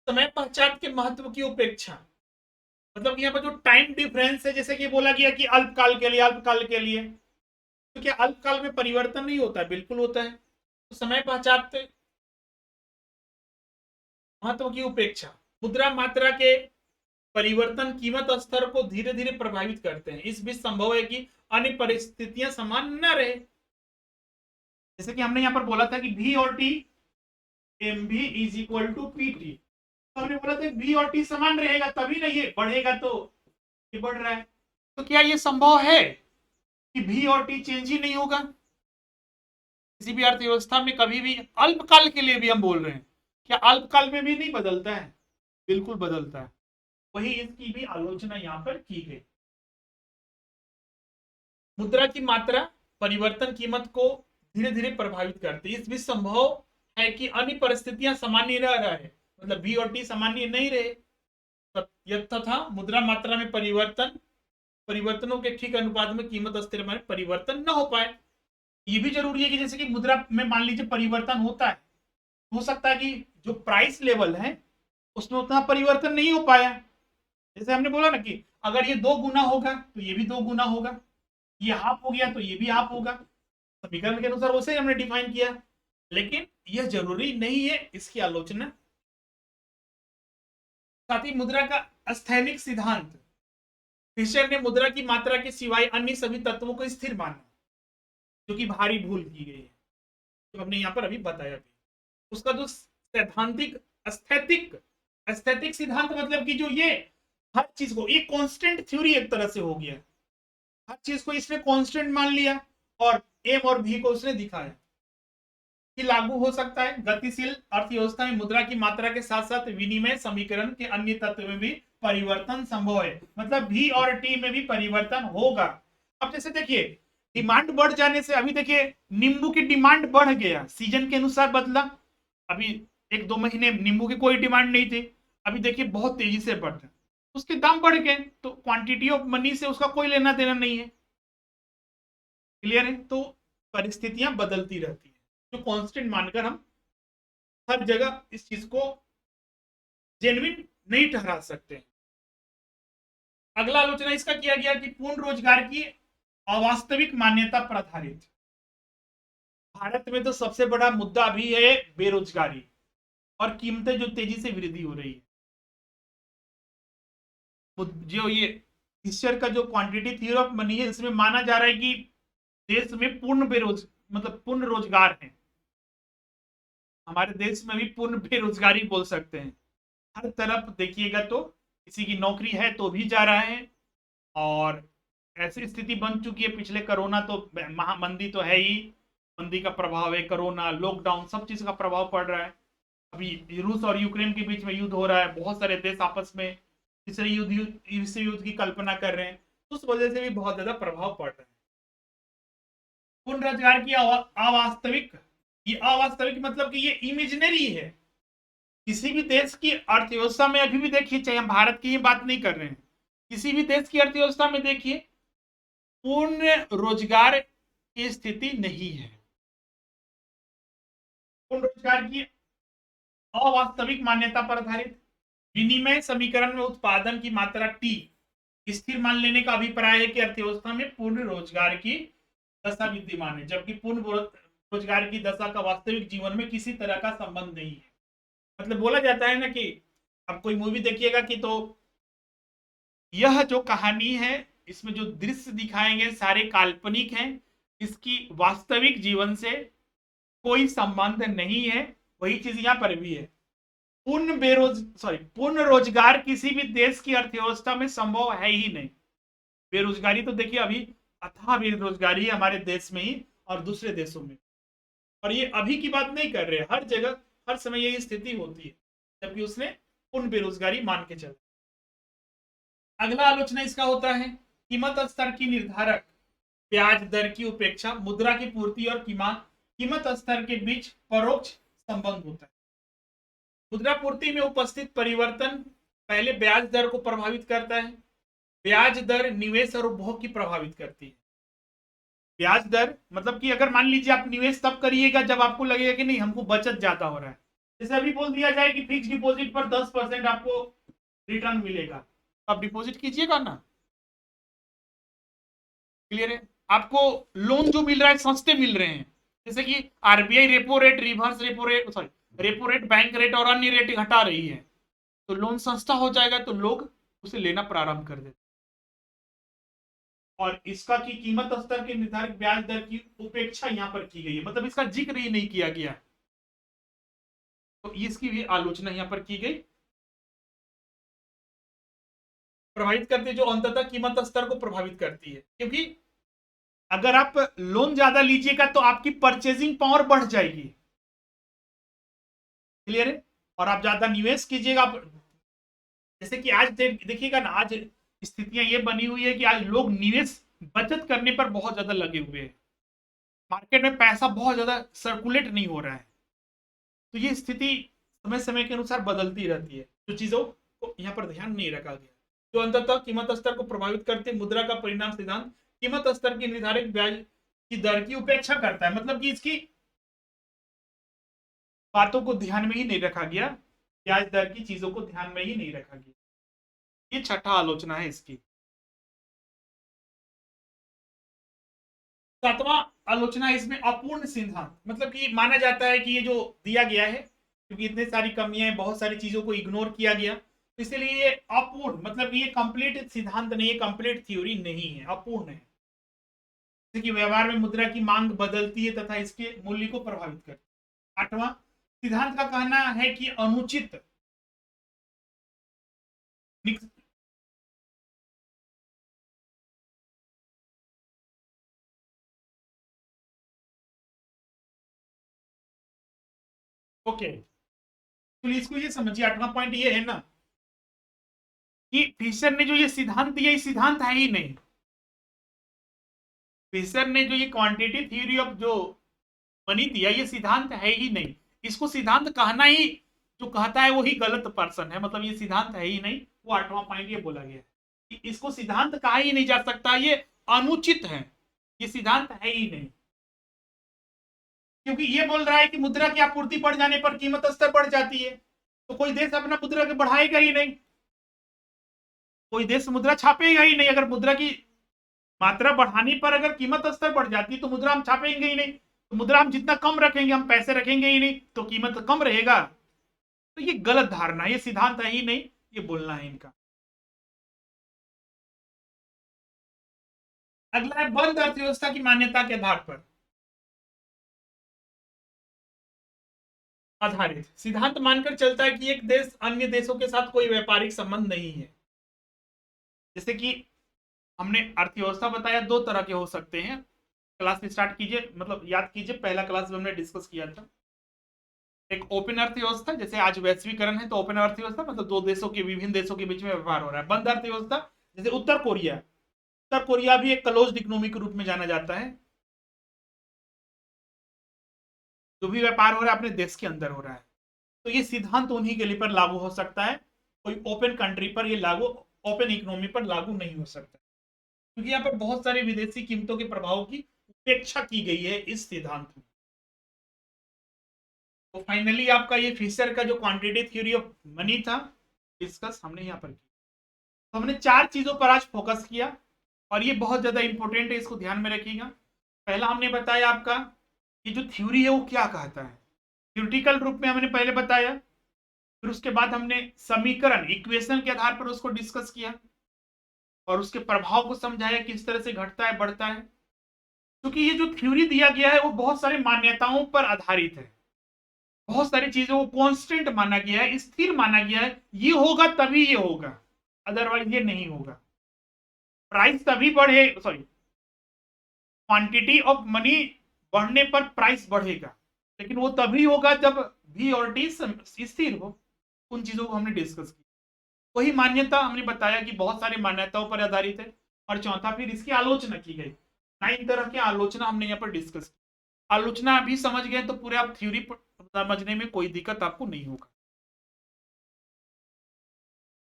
समय पश्चात के महत्व की उपेक्षा। मतलब यहाँ पर जो टाइम डिफरेंस है, जैसे कि बोला गया कि अल्पकाल के लिए, अल्पकाल के लिए, तो क्या अल्पकाल में परिवर्तन नहीं होता है? बिल्कुल होता है। तो समय पश्चात महत्व की उपेक्षा, मुद्रा मात्रा के परिवर्तन कीमत स्तर को धीरे धीरे प्रभावित करते हैं। इस बीच संभव है कि अन्य परिस्थितियां समान न रहे। जैसे कि हमने यहां पर बोला था कि V और T एम भी is equal to P T. तो हमने बोला था V और T समान रहेगा तभी ना ये बढ़ेगा, तो ये बढ़ रहा है। तो क्या ये संभव है कि V और T चेंज ही नहीं होगा? किसी भी अर्थव्यवस्था में कभी भी अल्पकाल के लिए भी हम बोल रहे हैं, क्या अल्पकाल में भी नहीं बदलता है? बिल्कुल बदलता है। वही इसकी भी आलोचना यहां पर की गई। मुद्रा की मात्रा परिवर्तन कीमत को धीरे धीरे प्रभावित करती है। इस भी संभव है कि अन्य परिस्थितियां सामान्य रह रहा है, मतलब V और T सामान्य नहीं रहे तथा मुद्रा मात्रा में परिवर्तनों के ठीक अनुपात में कीमत स्थिर में परिवर्तन न हो पाए। ये भी जरूरी है कि जैसे कि मुद्रा में मान लीजिए परिवर्तन होता है, हो सकता है कि जो प्राइस लेवल है उसमें उतना परिवर्तन नहीं हो पाया। जैसे हमने बोला ना कि अगर ये 2 गुना होगा तो ये भी 2 गुना होगा, ये हाफ हो गया तो ये भी हाफ होगा, समीकरण के अनुसार वैसे ही हमने डिफाइन किया। लेकिन यह जरूरी नहीं है, इसकी आलोचना। साथ ही मुद्रा का अस्थैनिक सिद्धांत, फिशर ने मुद्रा की मात्रा के सिवाय अन्य सभी तत्वों को स्थिर माना, जो कि भारी भूल की गई है, जो हमने यहां पर अभी बताया भी। उसका जो सैद्धांतिक एस्थेटिक सिद्धांत मतलब कि जो ये हर चीज को, ये कांस्टेंट थ्योरी एक तरह से हो गया, हर चीज को इसने कांस्टेंट मान लिया और एम और भी को उसने दिखाया कि लागू हो सकता है। गतिशील अर्थव्यवस्था में मुद्रा की मात्रा के साथ साथ विनिमय समीकरण के अन्य तत्व में भी परिवर्तन संभव है, मतलब V और T में भी परिवर्तन होगा। अब जैसे देखिए डिमांड बढ़ जाने से, अभी देखिए नींबू की डिमांड बढ़ गया, सीजन के अनुसार बदला। अभी 1-2 महीने नींबू की कोई डिमांड नहीं थी, अभी देखिए बहुत तेजी से बढ़ रहा है, उसके दाम बढ़ गए, तो क्वांटिटी ऑफ मनी से उसका कोई लेना देना नहीं है। क्लियर है? तो परिस्थितियां बदलती रहती है, जो कांस्टेंट मानकर हम हर जगह इस चीज को जेन्युइन नहीं ठहरा सकते। अगला आलोचना इसका किया गया कि पूर्ण रोजगार की अवास्तविक मान्यता पर आधारित। भारत में तो सबसे बड़ा मुद्दा अभी है बेरोजगारी और कीमतें जो तेजी से वृद्धि हो रही है। जो ये फिशर का जो क्वांटिटी थ्योरी ऑफ मनी है, इसमें माना जा रहा है कि देश में पूर्ण रोजगार है। हमारे देश में भी पूर्ण बेरोजगारी बोल सकते हैं। हर तरफ देखिएगा तो किसी की नौकरी है तो भी जा रहा है। और ऐसी स्थिति बन चुकी है, पिछले कोरोना तो महामंदी तो है ही, मंदी का प्रभाव है, कोरोना, लॉकडाउन, सब चीज का प्रभाव पड़ रहा है। अभी रूस और यूक्रेन के बीच में युद्ध हो रहा है, बहुत सारे देश आपस में तीसरे विश्व युद्ध की कल्पना कर रहे हैं, उस वजह से भी बहुत ज्यादा प्रभाव पड़ रहा है। पूर्ण रोजगार की अवास्तविक, ये अवास्तविक मतलब कि ये इमेजिनरी है। किसी भी देश की अर्थव्यवस्था में अभी भी देखिए, चाहे हम भारत की ही बात नहीं कर रहे हैं, किसी भी देश की अर्थव्यवस्था में देखिए, पूर्ण रोजगार की स्थिति नहीं है। पूर्ण रोजगार की अवास्तविक मान्यता पर आधारित विनिमय समीकरण में उत्पादन की मात्रा टी स्थिर मान लेने का अभिप्राय है कि अर्थव्यवस्था में पूर्ण रोजगार की दशा विद्यमान है, जबकि पूर्ण रोजगार की दशा का वास्तविक जीवन में किसी तरह का संबंध नहीं है। मतलब बोला जाता है ना कि आप कोई मूवी देखिएगा कि तो यह जो कहानी है, इसमें जो दृश्य दिखाएंगे सारे काल्पनिक हैं, इसकी वास्तविक जीवन से कोई संबंध नहीं है। वही चीज यहां पर भी है। पूर्ण रोजगार किसी भी देश की अर्थव्यवस्था में संभव है ही नहीं। बेरोजगारी तो देखिए अभी अथाह बेरोजगारी है हमारे देश में ही और दूसरे देशों में, और ये अभी की बात नहीं कर रहे, हर जगह हर समय यही स्थिति होती है, जबकि उसने पूर्ण बेरोजगारी मान के चल। अगला आलोचना इसका होता है कीमत स्तर की निर्धारक ब्याज दर की उपेक्षा मुद्रा की पूर्ति और कीमत स्तर के बीच परोक्ष संबंध होता है। मुद्रा पूर्ति में उपस्थित परिवर्तन पहले ब्याज दर को प्रभावित करता है। ब्याज दर निवेश और उपभोग की प्रभावित करती है। ब्याज दर मतलब कि अगर मान लीजिए आप निवेश तब करिएगा जब आपको लगेगा कि नहीं हमको बचत ज्यादा हो रहा है। जैसे अभी बोल दिया जाए कि फिक्स डिपॉजिट पर 10% आपको रिटर्न मिलेगा, आप डिपॉजिट कीजिएगा ना। क्लियर है? आपको लोन जो मिल रहा है सस्ते मिल रहे हैं, जैसे कि RBI repo rate, reverse repo rate, sorry repo rate, bank rate और अन्य रेट घटा रही है, तो लोन सस्ता हो जाएगा तो लोग उसे लेना प्रारंभ कर देते। और इसका की कीमत स्तर के निर्धारित ब्याज दर की उपेक्षा यहां पर की गई है, मतलब इसका जिक्र ही नहीं किया गया, तो इसकी भी आलोचना यहां पर की गई। प्रभावित करती है जो अंततः कीमत स्तर को प्रभावित करती है, क्योंकि अगर आप लोन ज्यादा लीजिएगा तो आपकी परचेजिंग पावर बढ़ जाएगी। क्लियर है? और आप ज्यादा निवेश कीजिएगा, जैसे कि आज देखिएगा ना, आज स्थितियां ये बनी हुई है कि आज लोग निवेश बचत करने पर बहुत ज्यादा लगे हुए हैं, मार्केट में पैसा बहुत ज्यादा सर्कुलेट नहीं हो रहा है। तो ये स्थिति समय समय के अनुसार बदलती रहती है, जो चीजों को यहाँ पर ध्यान नहीं रखा गया, जो अंततः कीमत स्तर को प्रभावित करते मुद्रा का परिणाम सिद्धांत कीमत स्तर की निर्धारित ब्याज की दर की उपेक्षा करता है, मतलब कि इसकी बातों को ध्यान में ही नहीं रखा गया, ब्याज दर की चीजों को ध्यान में ही नहीं रखा गया। ये छठा आलोचना है इसकी। सातवां आलोचना इसमें अपूर्ण सिद्धांत, मतलब कि माना जाता है कि ये जो दिया गया है, क्योंकि इतनी सारी कमियां हैं, बहुत सारी चीजों को इग्नोर किया गया, तो इसलिए ये अपूर्ण, मतलब ये कंप्लीट सिद्धांत नहीं है, कंप्लीट थ्योरी नहीं है, अपूर्ण है। जैसे कि व्यवहार में मुद्रा की मांग बदलती है तथा इसके मूल्य को प्रभावित करती है। आठवां सिद्धांत का कहना है कि अनुचित ओके, तो इसको ये समझिए, आठवां पॉइंट ये है ना कि फिशर ने जो ये सिद्धांत दिया, ये सिद्धांत है ही नहीं। फिशर ने जो ये क्वांटिटी थ्योरी ऑफ जो मनी दिया, ये सिद्धांत है ही नहीं। इसको सिद्धांत कहना ही, जो कहता है वही गलत पर्सन है, मतलब ये सिद्धांत है ही नहीं। वो आठवां पॉइंट ये बोला गया कि इसको सिद्धांत कहा ही नहीं जा सकता, ये अनुचित है, ये सिद्धांत है ही नहीं। क्योंकि ये बोल रहा है कि मुद्रा की आपूर्ति बढ़ जाने पर कीमत स्तर बढ़ जाती है, तो कोई देश अपना मुद्रा के बढ़ाएगा ही नहीं, कोई देश मुद्रा छापेगा ही नहीं। अगर मुद्रा की मात्रा बढ़ाने पर अगर कीमत स्तर बढ़ जाती है तो मुद्रा हम छापेंगे ही नहीं, तो मुद्रा हम जितना कम रखेंगे, हम पैसे रखेंगे ही नहीं, तो कीमत कम रहेगा। तो ये गलत धारणा, ये सिद्धांत है ही नहीं, ये बोलना है इनका। अगला है बंद अर्थव्यवस्था की मान्यता के आधार पर। आधारित सिद्धांत मानकर चलता है कि एक देश अन्य देशों के साथ कोई व्यापारिक संबंध नहीं है। जैसे कि हमने अर्थव्यवस्था बताया दो तरह के हो सकते हैं। क्लास स्टार्ट कीजिए, मतलब याद कीजिए पहला क्लास में हमने डिस्कस किया था। एक ओपन अर्थव्यवस्था, जैसे आज वैश्वीकरण है तो ओपन अर्थव्यवस्था मतलब दो देशों के, विभिन्न देशों के बीच में व्यापार हो रहा है। बंद अर्थव्यवस्था जैसे उत्तर कोरिया, उत्तर कोरिया भी एक क्लोज्ड इकोनॉमी के रूप में जाना जाता है। जो भी व्यापार हो रहा है अपने देश के अंदर हो रहा है। तो ये सिद्धांत उन्हीं के लिए पर लागू हो सकता है, कोई ओपन कंट्री पर ये लागू, ओपन इकोनॉमी पर लागू नहीं हो सकता, क्योंकि यहाँ पर बहुत सारे विदेशी कीमतों के प्रभाव की उपेक्षा की गई है इस सिद्धांत में। तो फाइनली आपका ये फिशर का जो क्वांटिटेटिव थ्योरी ऑफ मनी था डिस्कस हमने यहाँ पर किया। तो हमने चार चीजों पर आज फोकस किया और ये बहुत ज्यादा इंपॉर्टेंट है, इसको ध्यान में रखिएगा। पहला हमने बताया आपका ये जो थ्योरी है वो क्या कहता है, थ्योरेटिकल रूप में हमने पहले बताया। फिर उसके बाद हमने समीकरण इक्वेशन के आधार पर उसको डिस्कस किया और उसके प्रभाव को समझाया किस तरह से घटता है बढ़ता है। क्योंकि ये जो थ्योरी दिया गया है वो बहुत सारी मान्यताओं पर आधारित है, बहुत सारी चीजों को कांस्टेंट माना गया है, स्थिर माना गया है। ये होगा तभी ये होगा, अदरवाइज ये नहीं होगा। प्राइस तभी बढ़े, सॉरी, क्वांटिटी ऑफ मनी बढ़ने पर प्राइस बढ़ेगा, लेकिन वो तभी होगा जब V और T स्थिर हो। उन चीजों को हमने डिस्कस किया। वही मान्यता हमने बताया कि बहुत सारी मान्यताओं पर आधारित है। और चौथा फिर इसकी आलोचना की गई। 9 तरह की आलोचना हमने यहाँ पर डिस्कस की। आलोचना अभी समझ गए तो पूरे आप थ्योरी समझने में कोई दिक्कत आपको नहीं होगा।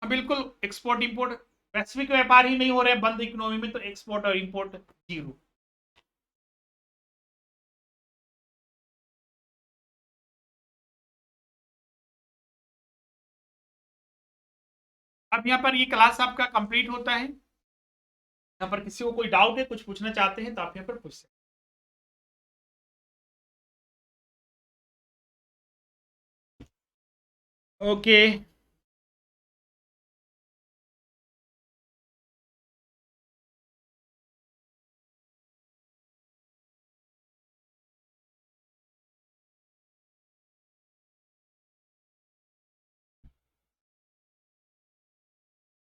बिल्कुल एक्सपोर्ट इंपोर्ट, वैश्विक व्यापार ही नहीं हो रहा है बंद इकोनॉमी में, तो एक्सपोर्ट और इंपोर्ट जीरो। अब यहाँ पर ये क्लास आपका कंप्लीट होता है। यहाँ पर किसी को कोई डाउट है, कुछ पूछना चाहते हैं तो आप यहाँ पर पूछ सकते हैं। ओके।